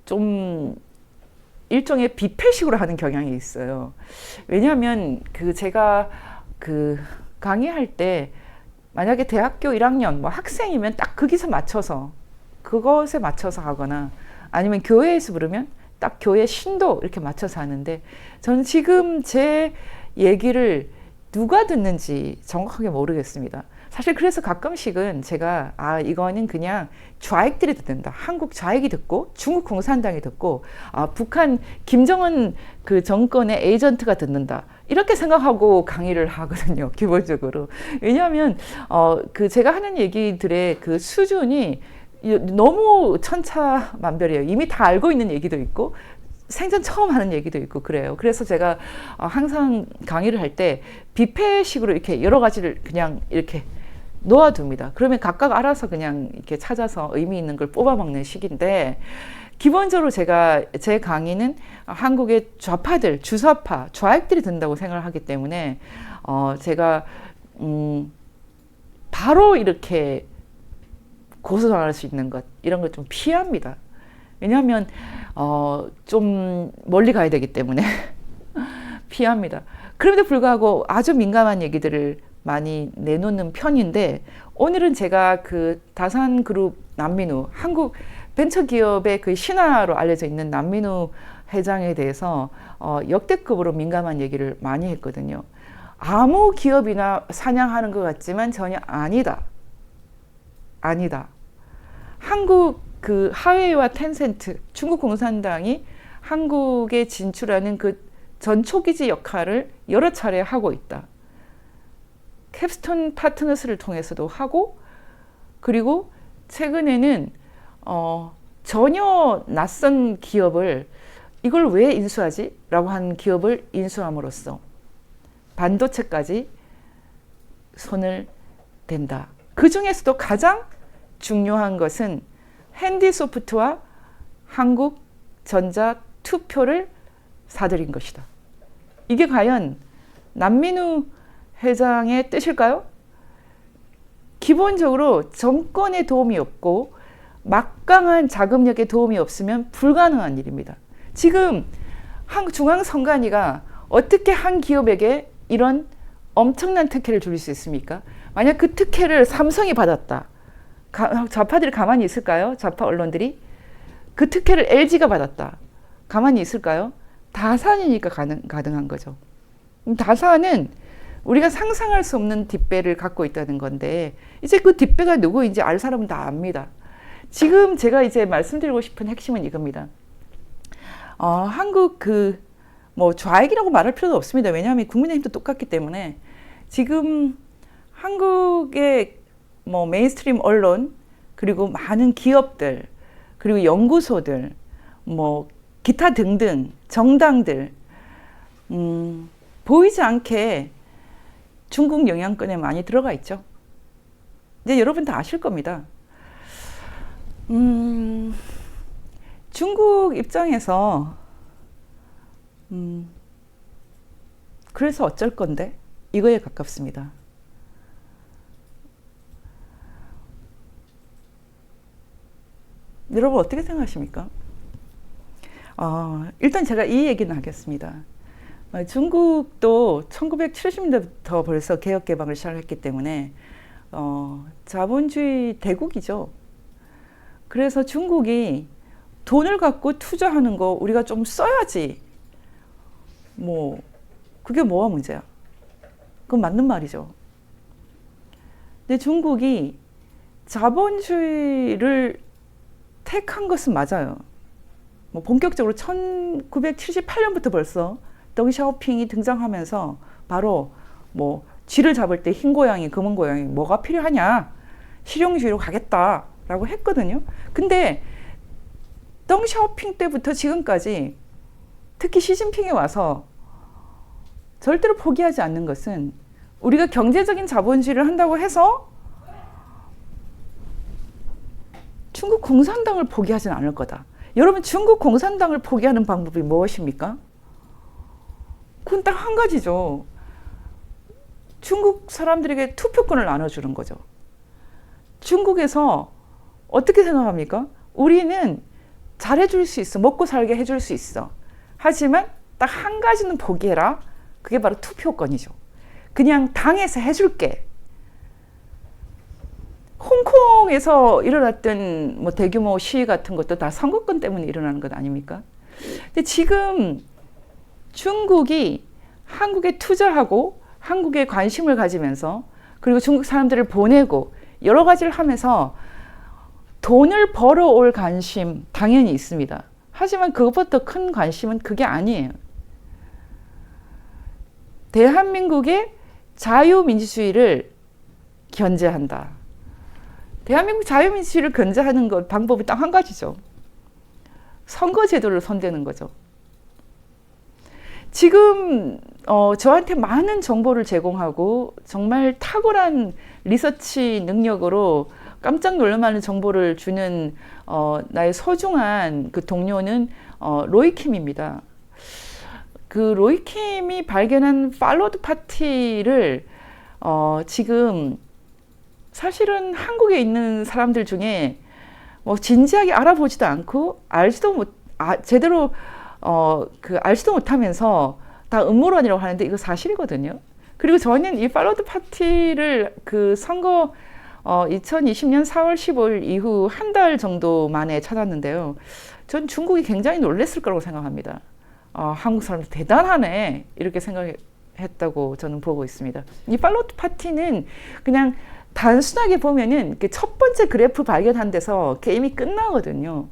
좀 일종의 뷔페식으로 하는 경향이 있어요. 왜냐하면 제가 강의할 때 만약에 대학교 1학년 뭐 학생이면 딱 거기서 맞춰서 그것에 맞춰서 하거나 아니면 교회에서 부르면 딱 교회 신도 이렇게 맞춰서 하는데 저는 지금 제 얘기를 누가 듣는지 정확하게 모르겠습니다. 사실 그래서 가끔씩은 제가 이거는 그냥 좌익들이 듣는다. 한국 좌익이 듣고 중국 공산당이 듣고 북한 김정은 그 정권의 에이전트가 듣는다. 이렇게 생각하고 강의를 하거든요. 기본적으로. 왜냐하면 그 제가 하는 얘기들의 그 수준이 너무 천차만별이에요. 이미 다 알고 있는 얘기도 있고 생전 처음 하는 얘기도 있고 그래요. 그래서 제가 항상 강의를 할 때 뷔페식으로 이렇게 여러 가지를 그냥 이렇게 놓아둡니다. 그러면 각각 알아서 그냥 이렇게 찾아서 의미 있는 걸 뽑아 먹는 식인데, 기본적으로 제 강의는 한국의 좌파들, 주사파, 좌익들이 듣는다고 생각을 하기 때문에 제가 바로 이렇게 고소당할 수 있는 것, 이런 걸 좀 피합니다. 왜냐하면 좀 멀리 가야 되기 때문에 피합니다. 그럼에도 불구하고 아주 민감한 얘기들을 많이 내놓는 편인데, 오늘은 제가 그 다산그룹 남민우, 한국 벤처기업의 그 신화로 알려져 있는 남민우 회장에 대해서 역대급으로 민감한 얘기를 많이 했거든요. 아무 기업이나 사냥하는 것 같지만 전혀 아니다. 아니다. 한국 그 하웨이와 텐센트, 중국 공산당이 한국에 진출하는 그 전초기지 역할을 여러 차례 하고 있다. 캡스톤 파트너스를 통해서도 하고, 그리고 최근에는 전혀 낯선 기업을 이걸 왜 인수하지? 라고 한 기업을 인수함으로써 반도체까지 손을 댄다. 그 중에서도 가장 중요한 것은 핸디소프트와 한국전자 투표를 사들인 것이다. 이게 과연 남민우 회장의 뜻일까요? 기본적으로 정권의 도움이 없고 막강한 자금력의 도움이 없으면 불가능한 일입니다. 지금 중앙선관위가 어떻게 한 기업에게 이런 엄청난 특혜를 줄 수 있습니까? 만약 그 특혜를 삼성이 받았다. 좌파들이 가만히 있을까요? 좌파 언론들이? 그 특혜를 LG가 받았다. 가만히 있을까요? 다산이니까 가능한 거죠. 다산은 우리가 상상할 수 없는 뒷배를 갖고 있다는 건데, 이제 그 뒷배가 누구인지 알 사람은 다 압니다. 지금 제가 이제 말씀드리고 싶은 핵심은 이겁니다. 한국 좌익이라고 말할 필요도 없습니다. 왜냐하면 국민의힘도 똑같기 때문에 지금 한국의 메인스트림 언론, 그리고 많은 기업들, 그리고 연구소들, 기타 등등 정당들, 보이지 않게 중국 영향권에 많이 들어가 있죠. 이제 여러분 다 아실 겁니다. 중국 입장에서 그래서 어쩔 건데? 이거에 가깝습니다. 여러분 어떻게 생각하십니까? 일단 제가 이 얘기는 하겠습니다. 중국도 1970년대부터 벌써 개혁 개방을 시작했기 때문에 자본주의 대국이죠. 그래서 중국이 돈을 갖고 투자하는 거 우리가 좀 써야지. 그게 뭐가 문제야? 그건 맞는 말이죠. 근데 중국이 자본주의를 택한 것은 맞아요. 본격적으로 1978년부터 벌써 덩샤오핑이 등장하면서 바로 쥐를 잡을 때 흰 고양이, 검은 고양이 뭐가 필요하냐? 실용주의로 가겠다라고 했거든요. 근데 덩샤오핑 때부터 지금까지 특히 시진핑이 와서 절대로 포기하지 않는 것은 우리가 경제적인 자본주의를 한다고 해서 중국 공산당을 포기하지는 않을 거다. 여러분, 중국 공산당을 포기하는 방법이 무엇입니까? 그건 딱 한 가지죠. 중국 사람들에게 투표권을 나눠주는 거죠. 중국에서 어떻게 생각합니까? 우리는 잘해줄 수 있어. 먹고 살게 해줄 수 있어. 하지만 딱 한 가지는 포기해라. 그게 바로 투표권이죠. 그냥 당에서 해줄게. 홍콩에서 일어났던 대규모 시위 같은 것도 다 선거권 때문에 일어나는 것 아닙니까? 근데 지금 중국이 한국에 투자하고 한국에 관심을 가지면서 그리고 중국 사람들을 보내고 여러 가지를 하면서 돈을 벌어올 관심 당연히 있습니다. 하지만 그것보다 큰 관심은 그게 아니에요. 대한민국의 자유민주주의를 견제한다. 대한민국 자유민주주의를 견제하는 것 방법이 딱 한 가지죠. 선거제도를 손대는 거죠. 지금 저한테 많은 정보를 제공하고 정말 탁월한 리서치 능력으로 깜짝 놀랄만한 정보를 주는 나의 소중한 그 동료는 로이킴입니다. 그 로이킴이 발견한 팔로드 파티를 지금 사실은 한국에 있는 사람들 중에 뭐 진지하게 알아보지도 않고 알지도 못 제대로 알지도 못하면서 다 음모론이라고 하는데 이거 사실이거든요. 그리고 저는 이 팔로드 파티를 그 선거 2020년 4월 15일 이후 한 달 정도 만에 찾았는데요. 전 중국이 굉장히 놀랐을 거라고 생각합니다. 한국 사람들 대단하네 이렇게 생각했다고 저는 보고 있습니다. 이 팔로드 파티는 그냥 단순하게 보면은 첫 번째 그래프 발견한 데서 게임이 끝나거든요.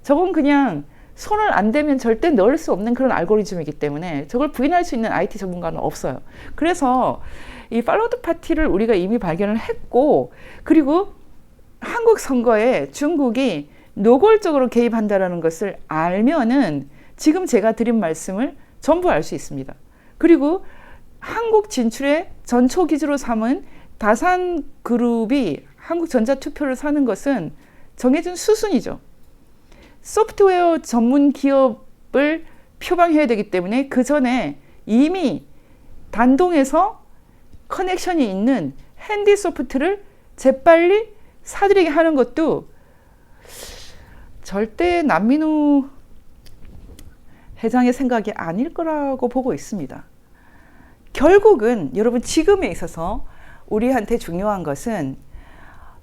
저건 그냥 손을 안 대면 절대 넣을 수 없는 그런 알고리즘이기 때문에 저걸 부인할 수 있는 IT 전문가는 없어요. 그래서 이 팔로드 파티를 우리가 이미 발견을 했고, 그리고 한국 선거에 중국이 노골적으로 개입한다는 것을 알면은 지금 제가 드린 말씀을 전부 알 수 있습니다. 그리고 한국 진출의 전초 기지로 삼은 다산그룹이 한국 전자투표를 사는 것은 정해진 수순이죠. 소프트웨어 전문 기업을 표방해야 되기 때문에 그 전에 이미 단동에서 커넥션이 있는 핸디 소프트를 재빨리 사들이게 하는 것도 절대 남민우 회장의 생각이 아닐 거라고 보고 있습니다. 결국은 여러분 지금에 있어서 우리한테 중요한 것은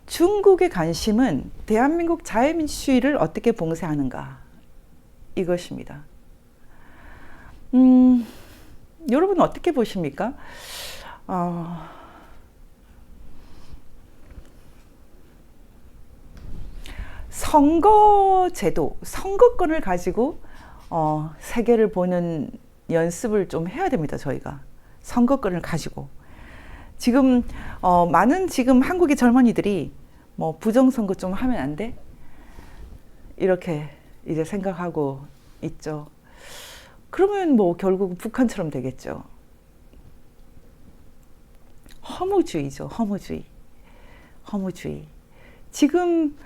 중국의 관심은 대한민국 자유민주주의를 어떻게 봉쇄하는가 이것입니다. 여러분 어떻게 보십니까? 선거제도, 선거권을 가지고 세계를 보는 연습을 좀 해야 됩니다. 저희가 선거권을 가지고 지금 많은 지금 한국의 젊은이들이 뭐 부정선거 좀 하면 안 돼? 이렇게 이제 생각하고 있죠. 그러면 뭐 결국 북한처럼 되겠죠. 허무주의죠. 허무주의. 허무주의. 지금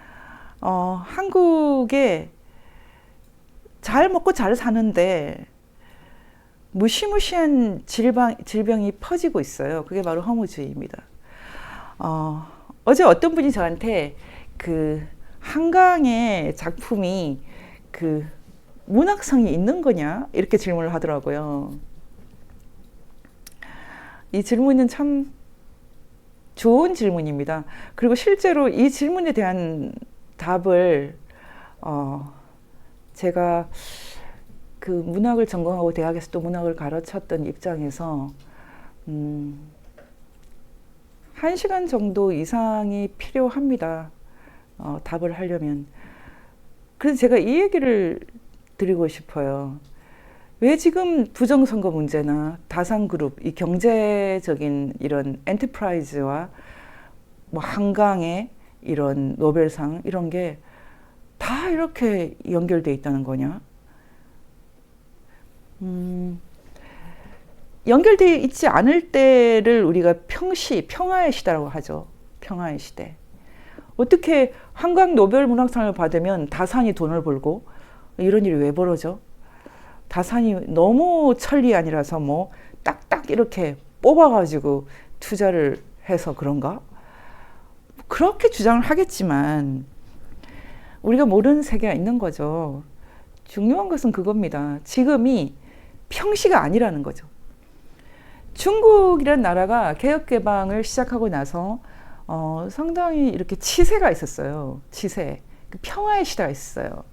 한국에 잘 먹고 잘 사는데 무시무시한 질병이 퍼지고 있어요. 그게 바로 허무주의입니다. 어제 어떤 분이 저한테 그 한강의 작품이 그 문학성이 있는 거냐? 이렇게 질문을 하더라고요. 이 질문은 참 좋은 질문입니다. 그리고 실제로 이 질문에 대한 답을 제가 그 문학을 전공하고 대학에서 또 문학을 가르쳤던 입장에서 1시간 정도 이상이 필요합니다. 답을 하려면. 그래서 제가 이 얘기를 드리고 싶어요. 왜 지금 부정선거 문제나 다산그룹, 이 경제적인 이런 엔터프라이즈와 뭐 한강의 이런 노벨상 이런 게 다 이렇게 연결돼 있다는 거냐? 연결되어 있지 않을 때를 우리가 평화의 시대라고 하죠. 평화의 시대. 어떻게 한강 노벨 문학상을 받으면 다산이 돈을 벌고 이런 일이 왜 벌어져? 다산이 너무 천리안이라서 뭐 딱딱 이렇게 뽑아가지고 투자를 해서 그런가? 그렇게 주장을 하겠지만 우리가 모르는 세계가 있는 거죠. 중요한 것은 그겁니다. 지금이 평시가 아니라는 거죠. 중국이라는 나라가 개혁개방을 시작하고 나서 상당히 이렇게 치세가 있었어요. 치세. 평화의 시대가 있었어요.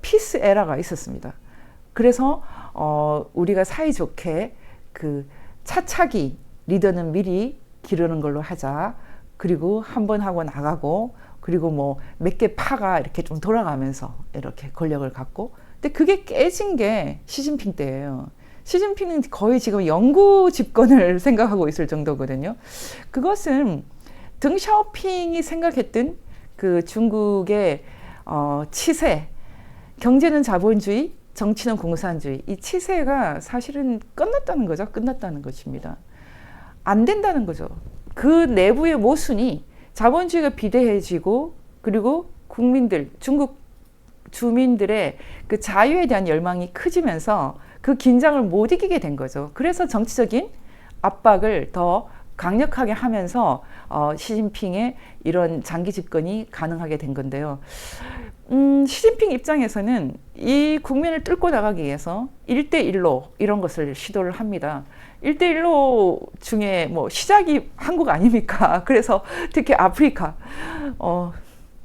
피스 에라가 있었습니다. 그래서 우리가 사이좋게 그 차차기 리더는 미리 기르는 걸로 하자. 그리고 한 번 하고 나가고, 그리고 뭐 몇 개 파가 이렇게 좀 돌아가면서 이렇게 권력을 갖고. 근데 그게 깨진 게 시진핑 때예요. 시진핑은 거의 지금 영구 집권을 생각하고 있을 정도거든요. 그것은 등 샤오핑이 생각했던 그 중국의 치세, 경제는 자본주의, 정치는 공산주의, 이 치세가 사실은 끝났다는 거죠. 끝났다는 것입니다. 안 된다는 거죠. 그 내부의 모순이 자본주의가 비대해지고, 그리고 국민들, 중국 주민들의 그 자유에 대한 열망이 커지면서 그 긴장을 못 이기게 된 거죠. 그래서 정치적인 압박을 더 강력하게 하면서 시진핑의 이런 장기 집권이 가능하게 된 건데요. 시진핑 입장에서는 이 국면을 뚫고 나가기 위해서 1대1로 이런 것을 시도를 합니다. 1대1로 중에 뭐 시작이 한국 아닙니까? 그래서 특히 아프리카.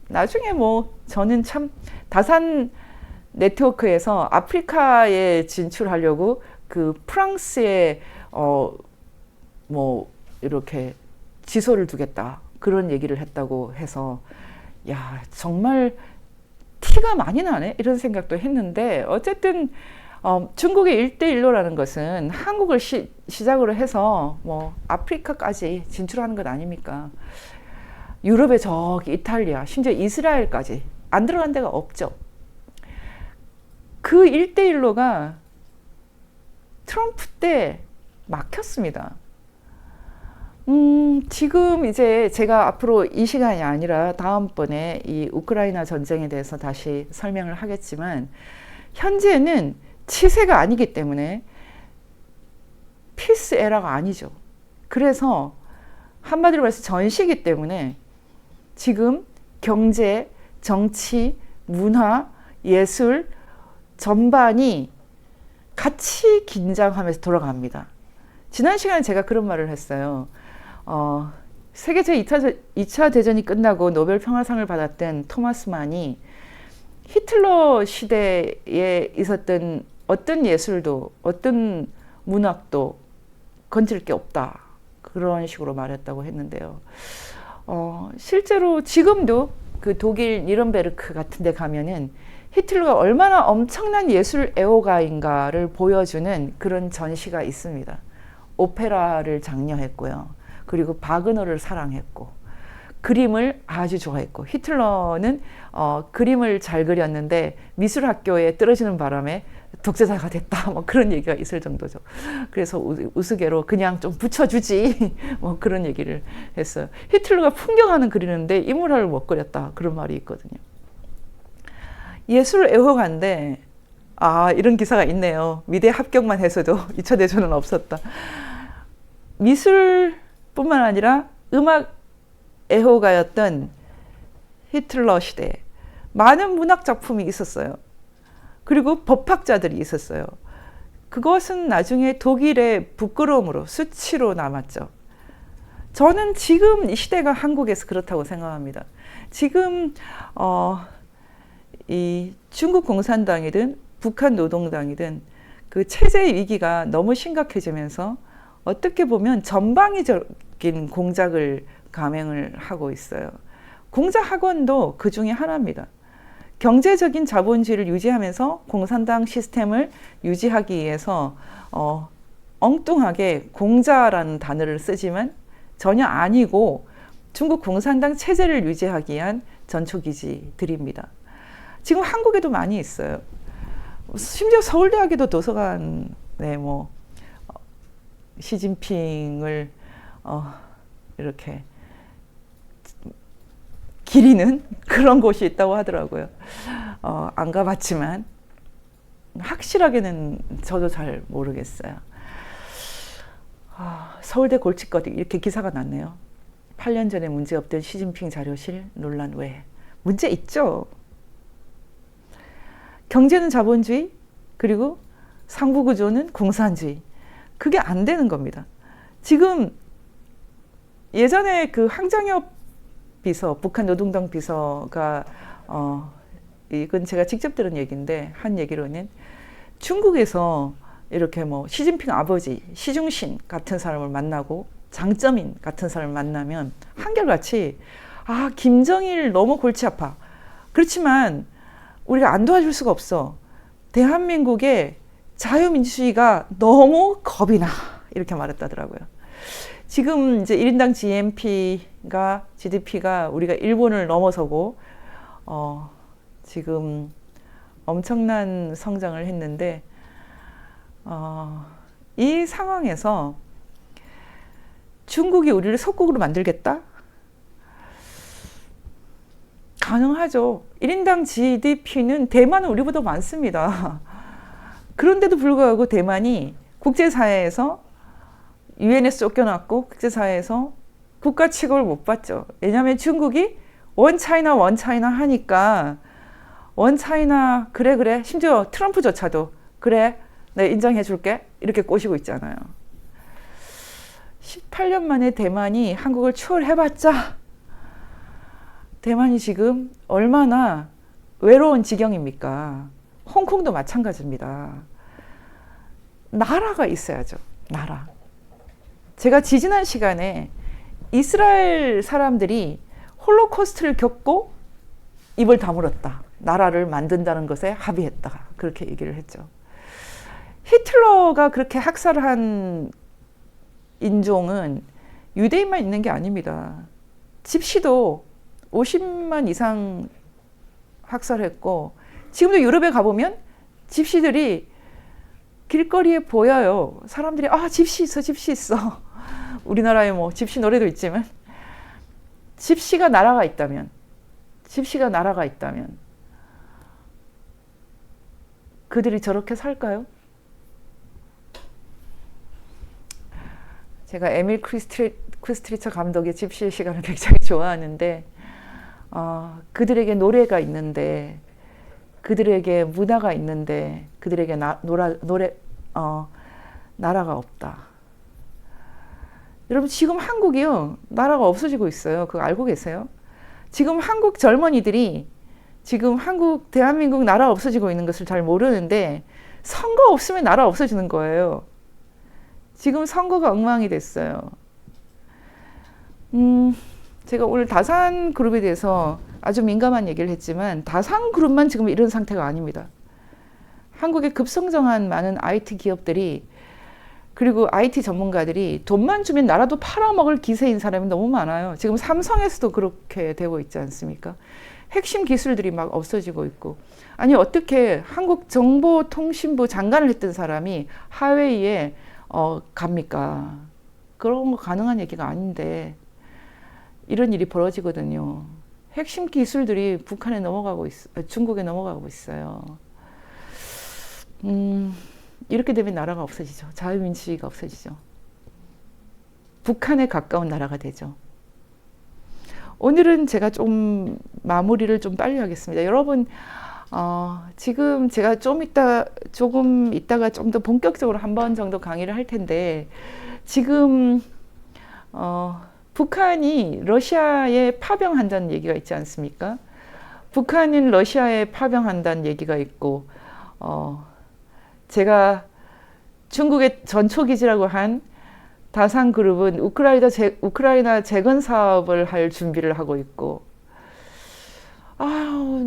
나중에 뭐 저는 참 다산 네트워크에서 아프리카에 진출하려고 그 프랑스에 뭐 이렇게 지소를 두겠다 그런 얘기를 했다고 해서 야 정말 티가 많이 나네 이런 생각도 했는데 어쨌든 중국의 1대1로라는 것은 한국을 시작으로 해서 뭐 아프리카까지 진출하는 것 아닙니까? 유럽의 저기 이탈리아 심지어 이스라엘까지 안 들어간 데가 없죠. 그 1대1로가 트럼프 때 막혔습니다. 지금 이제 제가 앞으로 이 시간이 아니라 다음번에 이 우크라이나 전쟁에 대해서 다시 설명을 하겠지만 현재는 치세가 아니기 때문에 피스 에라가 아니죠. 그래서 한마디로 말해서 전시이기 때문에 지금 경제, 정치, 문화, 예술 전반이 같이 긴장하면서 돌아갑니다. 지난 시간에 제가 그런 말을 했어요. 세계 제2차 대전이 끝나고 노벨 평화상을 받았던 토마스 만이 히틀러 시대에 있었던 어떤 예술도 어떤 문학도 건질 게 없다. 그런 식으로 말했다고 했는데요. 실제로 지금도 그 독일 니른베르크 같은 데 가면은 히틀러가 얼마나 엄청난 예술 애호가인가를 보여주는 그런 전시가 있습니다. 오페라를 장려했고요. 그리고 바그너를 사랑했고 그림을 아주 좋아했고 히틀러는 그림을 잘 그렸는데 미술학교에 떨어지는 바람에 독재자가 됐다 뭐 그런 얘기가 있을 정도죠. 그래서 우스개로 그냥 좀 붙여주지 뭐 그런 얘기를 했어요. 히틀러가 풍경화는 그리는데 인물화를 못 그렸다 그런 말이 있거든요. 예술 애호가인데 이런 기사가 있네요. 미대 합격만 해서도 2차 대전은 없었다. 미술뿐만 아니라 음악 애호가였던 히틀러 시대에 많은 문학 작품이 있었어요. 그리고 법학자들이 있었어요. 그것은 나중에 독일의 부끄러움으로 수치로 남았죠. 저는 지금 이 시대가 한국에서 그렇다고 생각합니다. 지금 이 중국 공산당이든 북한 노동당이든 그 체제 위기가 너무 심각해지면서 어떻게 보면 전방위적인 공작을 감행을 하고 있어요. 공자학원도 그 중에 하나입니다. 경제적인 자본주의를 유지하면서 공산당 시스템을 유지하기 위해서 엉뚱하게 공자라는 단어를 쓰지만 전혀 아니고 중국 공산당 체제를 유지하기 위한 전초기지들입니다. 지금 한국에도 많이 있어요. 심지어 서울대학에도 도서관에 뭐 시진핑을 이렇게 기리는 그런 곳이 있다고 하더라고요. 안 가봤지만 확실하게는 저도 잘 모르겠어요. 서울대 골칫거리 이렇게 기사가 났네요. 8년 전에 문제 없던 시진핑 자료실 논란 왜? 문제 있죠. 경제는 자본주의 그리고 상부구조는 공산주의. 그게 안 되는 겁니다. 지금 예전에 그 황정엽 비서, 북한 노동당 비서가 이건 제가 직접 들은 얘기인데 한 얘기로는 중국에서 이렇게 뭐 시진핑 아버지, 시중신 같은 사람을 만나고 장점인 같은 사람을 만나면 한결같이 아, 김정일 너무 골치 아파. 그렇지만 우리가 안 도와줄 수가 없어. 대한민국의 자유민주주의가 너무 겁이 나. 이렇게 말했다더라고요. 지금 이제 1인당 GDP가 우리가 일본을 넘어서고 지금 엄청난 성장을 했는데 이 상황에서 중국이 우리를 속국으로 만들겠다? 가능하죠. 1인당 GDP는 대만은 우리보다 많습니다. 그런데도 불구하고 대만이 국제사회에서 유엔에서 쫓겨났고 국제사회에서 국가 취급을 못 받죠. 왜냐하면 중국이 원차이나 하니까 원차이나 그래 심지어 트럼프조차도 그래 내가 인정해 줄게 이렇게 꼬시고 있잖아요. 18년 만에 대만이 한국을 추월해봤자 대만이 지금 얼마나 외로운 지경입니까? 홍콩도 마찬가지입니다. 나라가 있어야죠. 나라. 제가 지지난 시간에 이스라엘 사람들이 홀로코스트를 겪고 입을 다물었다. 나라를 만든다는 것에 합의했다. 그렇게 얘기를 했죠. 히틀러가 그렇게 학살한 인종은 유대인만 있는 게 아닙니다. 집시도 50만 이상 학살했고 지금도 유럽에 가보면 집시들이 길거리에 보여요. 사람들이 아 집시 있어. 우리나라에 뭐 집시 노래도 있지만 집시가 나라가 있다면 그들이 저렇게 살까요? 제가 에밀 쿠스트리처 감독의 집시의 시간을 굉장히 좋아하는데 그들에게 노래가 있는데 그들에게 문화가 있는데 그들에게 나라가 없다. 여러분 지금 한국이요 나라가 없어지고 있어요. 그거 알고 계세요? 지금 한국 젊은이들이 지금 대한민국 나라 없어지고 있는 것을 잘 모르는데 선거 없으면 나라 없어지는 거예요. 지금 선거가 엉망이 됐어요. 제가 오늘 다산 그룹에 대해서 아주 민감한 얘기를 했지만 다산 그룹만 지금 이런 상태가 아닙니다. 한국의 급성장한 많은 IT 기업들이 그리고 IT 전문가들이 돈만 주면 나라도 팔아먹을 기세인 사람이 너무 많아요. 지금 삼성에서도 그렇게 되고 있지 않습니까? 핵심 기술들이 막 없어지고 있고 아니 어떻게 한국정보통신부 장관을 했던 사람이 하웨이에 갑니까? 그런 거 가능한 얘기가 아닌데 이런 일이 벌어지거든요. 핵심 기술들이 중국에 넘어가고 있어요. 이렇게 되면 나라가 없어지죠. 자유민주주의가 없어지죠. 북한에 가까운 나라가 되죠. 오늘은 제가 좀 마무리를 좀 빨리 하겠습니다. 여러분, 지금 제가 조금 있다가 좀 더 본격적으로 한 번 정도 강의를 할 텐데, 지금, 북한이 러시아에 파병한다는 얘기가 있지 않습니까? 북한은 러시아에 파병한다는 얘기가 있고, 제가 중국의 전초기지라고 한 다산그룹은 우크라이나 재건 사업을 할 준비를 하고 있고,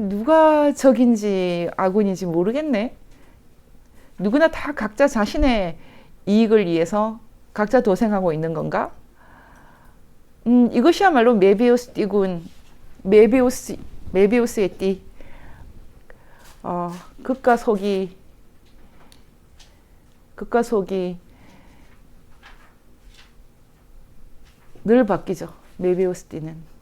누가 적인지 아군인지 모르겠네. 누구나 다 각자 자신의 이익을 위해서 각자 도생하고 있는 건가? 이것이야말로 메비우스 띠군, 메비우스의 띠. 극과 속이 늘 바뀌죠. 메비우스 띠는.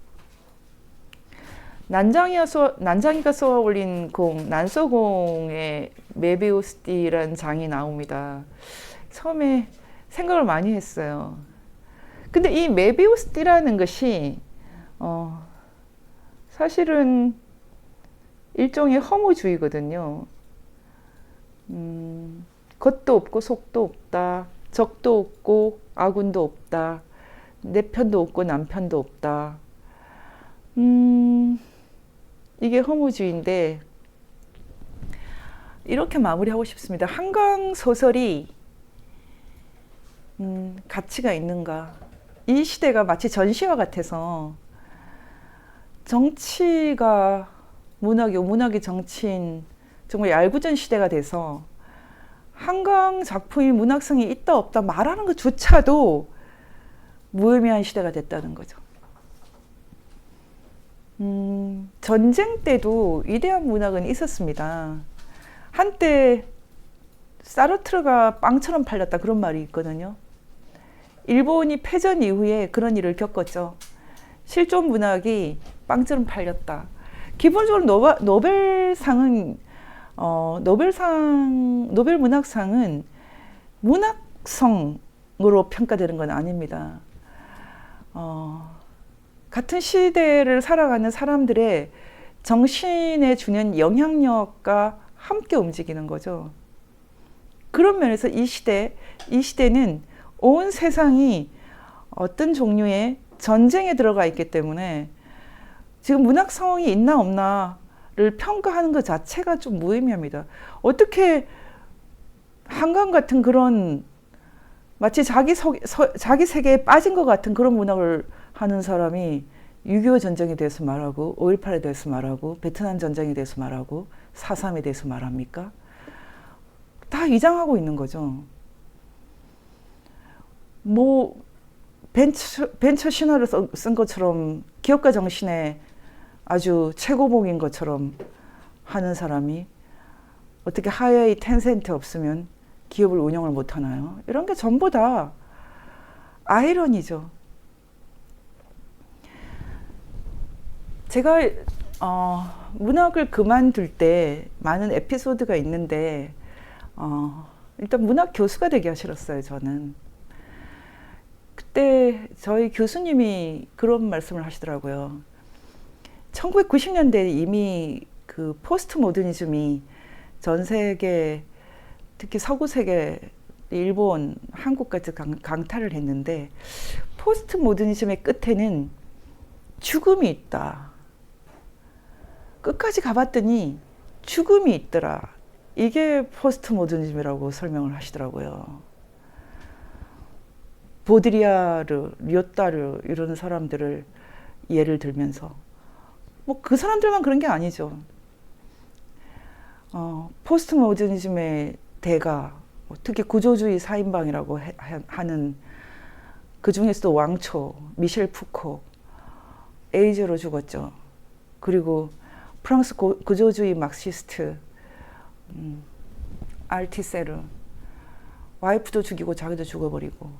난장이가 쏘아 올린 공, 난소공에 메비우스 띠라는 장이 나옵니다. 처음에 생각을 많이 했어요. 근데 이 메비우스 띠라는 것이 사실은 일종의 허무주의거든요. 겉도 없고 속도 없다. 적도 없고 아군도 없다. 내 편도 없고 남 편도 없다. 이게 허무주의인데 이렇게 마무리하고 싶습니다. 한강 소설이 가치가 있는가? 이 시대가 마치 전시와 같아서 정치가 문학이고 문학이 정치인 정말 얄궂은 시대가 돼서 한강 작품이 문학성이 있다 없다 말하는 것조차도 무의미한 시대가 됐다는 거죠. 전쟁 때도 위대한 문학은 있었습니다. 한때 사르트르가 빵처럼 팔렸다 그런 말이 있거든요. 일본이 패전 이후에 그런 일을 겪었죠. 실존 문학이 빵처럼 팔렸다. 기본적으로 노벨상은 노벨 문학상은 문학성으로 평가되는 건 아닙니다. 같은 시대를 살아가는 사람들의 정신에 주는 영향력과 함께 움직이는 거죠. 그런 면에서 이 시대는 온 세상이 어떤 종류의 전쟁에 들어가 있기 때문에 지금 문학성이 있나 없나를 평가하는 것 자체가 좀 무의미합니다. 어떻게 한강 같은 그런 마치 자기 세계에 빠진 것 같은 그런 문학을 하는 사람이 6.25 전쟁에 대해서 말하고 5.18에 대해서 말하고 베트남 전쟁에 대해서 말하고 4.3에 대해서 말합니까? 다 위장하고 있는 거죠. 뭐 벤처 신화를 쓴 것처럼 기업가 정신에 아주 최고봉인 것처럼 하는 사람이 어떻게 하웨이 텐센트 없으면 기업을 운영을 못 하나요? 이런 게 전부 다 아이러니죠. 제가 문학을 그만둘 때 많은 에피소드가 있는데 일단 문학 교수가 되기가 싫었어요, 저는. 그때 저희 교수님이 그런 말씀을 하시더라고요. 1990년대에 이미 그 포스트 모더니즘이 전 세계, 특히 서구 세계, 일본, 한국까지 강타를 했는데 포스트 모더니즘의 끝에는 죽음이 있다. 끝까지 가봤더니 죽음이 있더라. 이게 포스트 모더니즘이라고 설명을 하시더라고요. 보드리아르, 료따르 이런 사람들을 예를 들면서 뭐 그 사람들만 그런 게 아니죠. 포스트 모더니즘의 대가, 특히 구조주의 4인방이라고 하는 그 중에서도 왕초, 미셸 푸코, 에이즈로 죽었죠. 그리고 프랑스 구조주의 막시스트, 알티세르, 와이프도 죽이고 자기도 죽어버리고.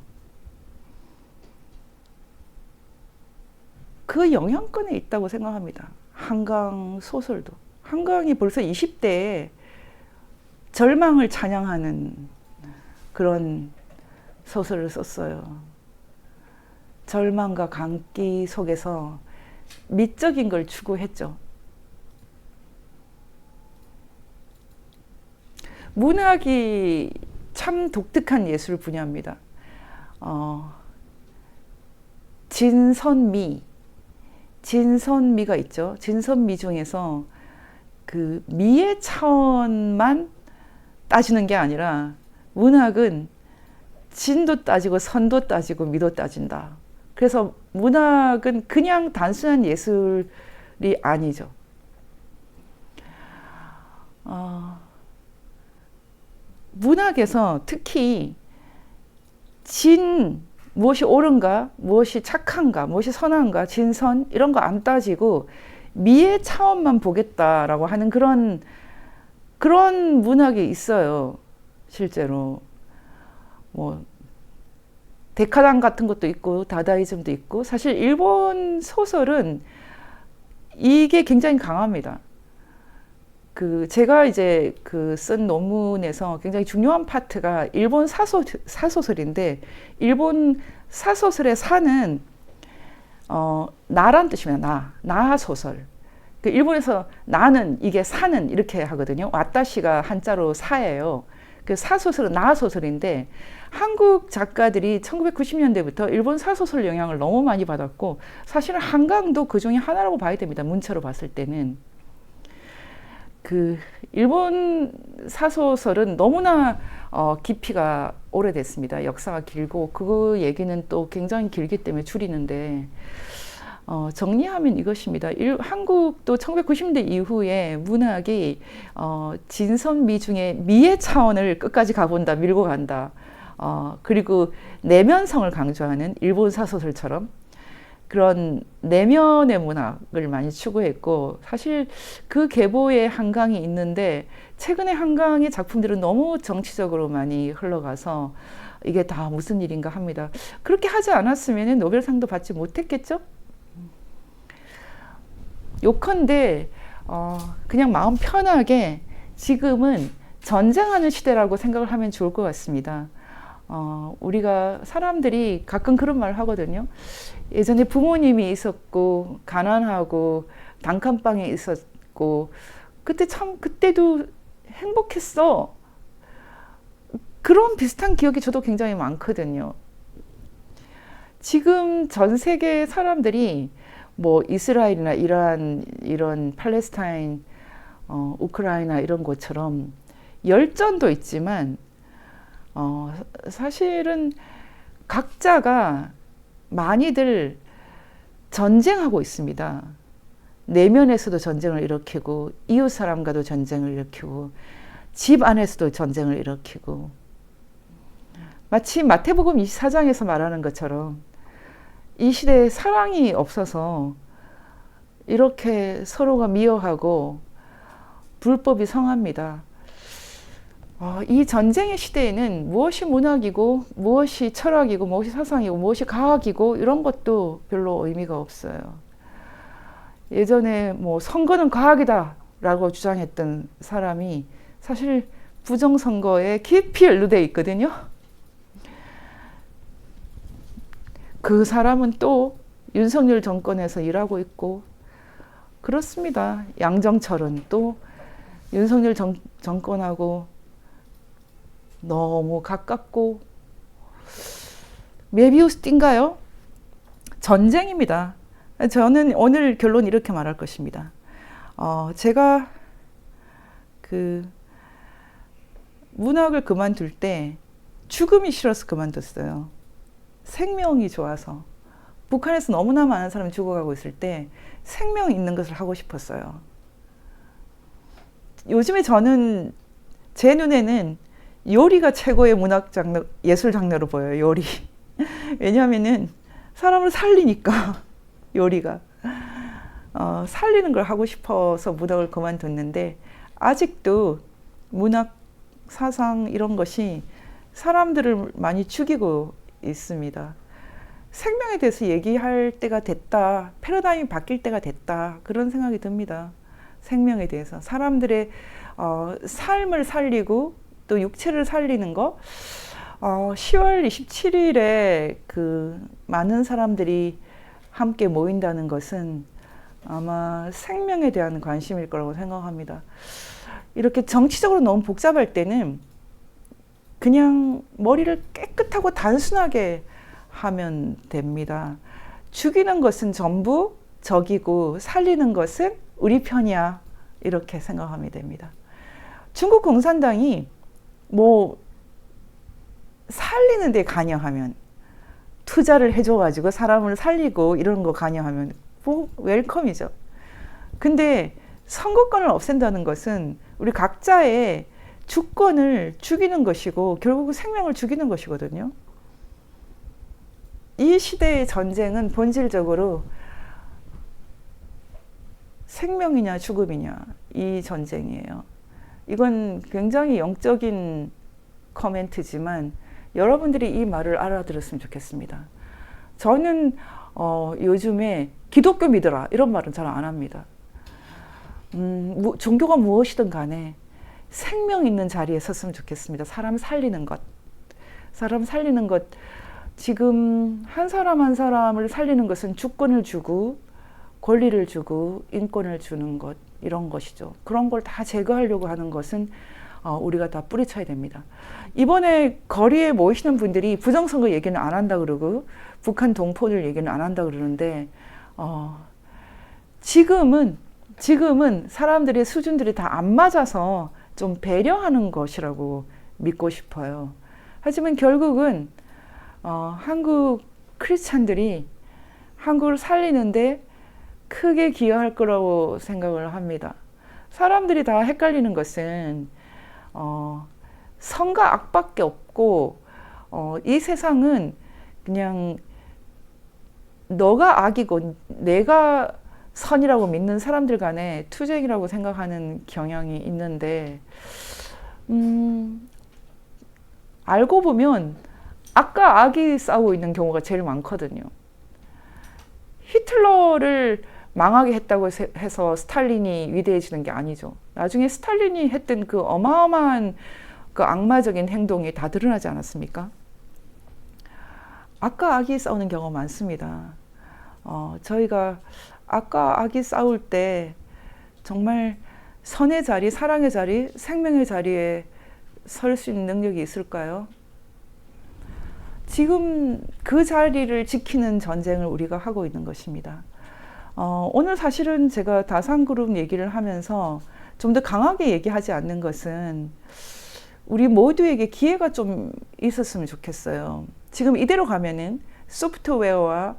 그 영향권에 있다고 생각합니다. 한강 소설도. 한강이 벌써 20대에 절망을 찬양하는 그런 소설을 썼어요. 절망과 감기 속에서 미적인 걸 추구했죠. 문학이 참 독특한 예술 분야입니다. 진선미가 있죠. 진선미 중에서 그 미의 차원만 따지는 게 아니라 문학은 진도 따지고 선도 따지고 미도 따진다. 그래서 문학은 그냥 단순한 예술이 아니죠. 문학에서 특히 무엇이 옳은가, 무엇이 착한가, 무엇이 선한가, 진선 이런 거 안 따지고 미의 차원만 보겠다라고 하는 그런 문학이 있어요. 실제로 뭐 데카단 같은 것도 있고 다다이즘도 있고, 사실 일본 소설은 이게 굉장히 강합니다. 제가 이제 쓴 논문에서 굉장히 중요한 파트가 일본 사소설인데, 일본 사소설의 사는 나란 뜻입니다. 나 소설. 일본에서 나는, 이게 사는 이렇게 하거든요. 와타시가 한자로 사예요. 사소설은 나 소설인데, 한국 작가들이 1990년대부터 일본 사소설 영향을 너무 많이 받았고, 사실은 한강도 그 중에 하나라고 봐야 됩니다. 문체로 봤을 때는. 그 일본 사소설은 너무나 깊이가 오래됐습니다. 역사가 길고 그 얘기는 또 굉장히 길기 때문에 줄이는데 정리하면 이것입니다. 한국도 1990년대 이후에 문학이 진선미중의 미의 차원을 끝까지 가본다, 밀고 간다. 그리고 내면성을 강조하는 일본 사소설처럼 그런 내면의 문학을 많이 추구했고, 사실 그 계보의 한강이 있는데 최근에 한강의 작품들은 너무 정치적으로 많이 흘러가서 이게 다 무슨 일인가 합니다. 그렇게 하지 않았으면 노벨상도 받지 못했겠죠? 요컨대 그냥 마음 편하게 지금은 전쟁하는 시대라고 생각을 하면 좋을 것 같습니다. 우리가 사람들이 가끔 그런 말을 하거든요. 예전에 부모님이 있었고 가난하고 단칸방에 있었고 그때도 행복했어. 그런 비슷한 기억이 저도 굉장히 많거든요. 지금 전 세계 사람들이 뭐 이스라엘이나 이란, 이런 팔레스타인, 우크라이나 이런 것처럼 열전도 있지만 사실은 각자가 많이들 전쟁하고 있습니다. 내면에서도 전쟁을 일으키고 이웃 사람과도 전쟁을 일으키고 집 안에서도 전쟁을 일으키고, 마치 마태복음 24장에서 말하는 것처럼 이 시대에 사랑이 없어서 이렇게 서로가 미워하고 불법이 성합니다. 이 전쟁의 시대에는 무엇이 문학이고 무엇이 철학이고 무엇이 사상이고 무엇이 과학이고 이런 것도 별로 의미가 없어요. 예전에 뭐 선거는 과학이다 라고 주장했던 사람이 사실 부정선거에 깊이 연루되어 있거든요. 그 사람은 또 윤석열 정권에서 일하고 있고 그렇습니다. 양정철은 또 윤석열 정권하고 너무 가깝고 메비우스 띠인가요? 전쟁입니다. 저는 오늘 결론 이렇게 말할 것입니다. 제가 그 문학을 그만둘 때 죽음이 싫어서 그만뒀어요. 생명이 좋아서. 북한에서 너무나 많은 사람이 죽어가고 있을 때 생명 있는 것을 하고 싶었어요. 요즘에 저는 제 눈에는 요리가 최고의 문학 장르, 예술 장르로 보여요. 요리. 왜냐하면은 사람을 살리니까 요리가 살리는 걸 하고 싶어서 문학을 그만뒀는데 아직도 문학, 사상 이런 것이 사람들을 많이 죽이고 있습니다. 생명에 대해서 얘기할 때가 됐다. 패러다임이 바뀔 때가 됐다. 그런 생각이 듭니다. 생명에 대해서. 사람들의 삶을 살리고 또 육체를 살리는 거. 10월 27일에 그 많은 사람들이 함께 모인다는 것은 아마 생명에 대한 관심일 거라고 생각합니다. 이렇게 정치적으로 너무 복잡할 때는 그냥 머리를 깨끗하고 단순하게 하면 됩니다. 죽이는 것은 전부 적이고 살리는 것은 우리 편이야. 이렇게 생각하면 됩니다. 중국 공산당이 뭐 살리는 데 관여하면, 투자를 해줘가지고 사람을 살리고 이런 거 관여하면 뭐 웰컴이죠. 근데 선거권을 없앤다는 것은 우리 각자의 주권을 죽이는 것이고 결국 생명을 죽이는 것이거든요. 이 시대의 전쟁은 본질적으로 생명이냐 죽음이냐 이 전쟁이에요. 이건 굉장히 영적인 코멘트지만 여러분들이 이 말을 알아들었으면 좋겠습니다. 저는 요즘에 기독교 믿어라 이런 말은 잘 안 합니다. 종교가 무엇이든 간에 생명 있는 자리에 섰으면 좋겠습니다. 사람 살리는 것. 사람 살리는 것. 지금 한 사람 한 사람을 살리는 것은 주권을 주고 권리를 주고 인권을 주는 것, 이런 것이죠. 그런 걸 다 제거하려고 하는 것은 우리가 다 뿌리쳐야 됩니다. 이번에 거리에 모이시는 분들이 부정선거 얘기는 안 한다 그러고 북한 동포들 얘기는 안 한다 그러는데 지금은 지금은 사람들의 수준들이 다 안 맞아서 좀 배려하는 것이라고 믿고 싶어요. 하지만 결국은 한국 크리스찬들이 한국을 살리는데 크게 기여할 거라고 생각을 합니다. 사람들이 다 헷갈리는 것은 선과 악밖에 없고 이 세상은 그냥 너가 악이고 내가 선이라고 믿는 사람들 간의 투쟁이라고 생각하는 경향이 있는데 알고 보면 악과 악이 싸우고 있는 경우가 제일 많거든요. 히틀러를 망하게 했다고 해서 스탈린이 위대해지는 게 아니죠. 나중에 스탈린이 했던 그 어마어마한 그 악마적인 행동이 다 드러나지 않았습니까? 악과 악이 싸우는 경우가 많습니다. 저희가 악과 악이 싸울 때 정말 선의 자리, 사랑의 자리, 생명의 자리에 설 수 있는 능력이 있을까요? 지금 그 자리를 지키는 전쟁을 우리가 하고 있는 것입니다. 오늘 사실은 제가 다산그룹 얘기를 하면서 좀 더 강하게 얘기하지 않는 것은 우리 모두에게 기회가 좀 있었으면 좋겠어요. 지금 이대로 가면은 소프트웨어와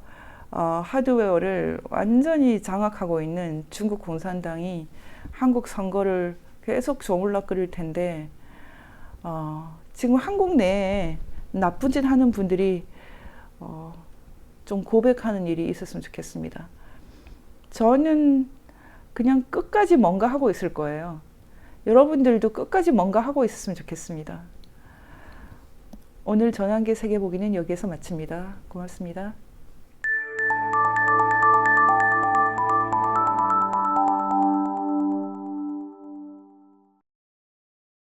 하드웨어를 완전히 장악하고 있는 중국 공산당이 한국 선거를 계속 조물락거릴 텐데 지금 한국 내에 나쁜 짓 하는 분들이 좀 고백하는 일이 있었으면 좋겠습니다. 저는 그냥 끝까지 뭔가 하고 있을 거예요. 여러분들도 끝까지 뭔가 하고 있었으면 좋겠습니다. 오늘 전환기 세계보기는 여기에서 마칩니다. 고맙습니다.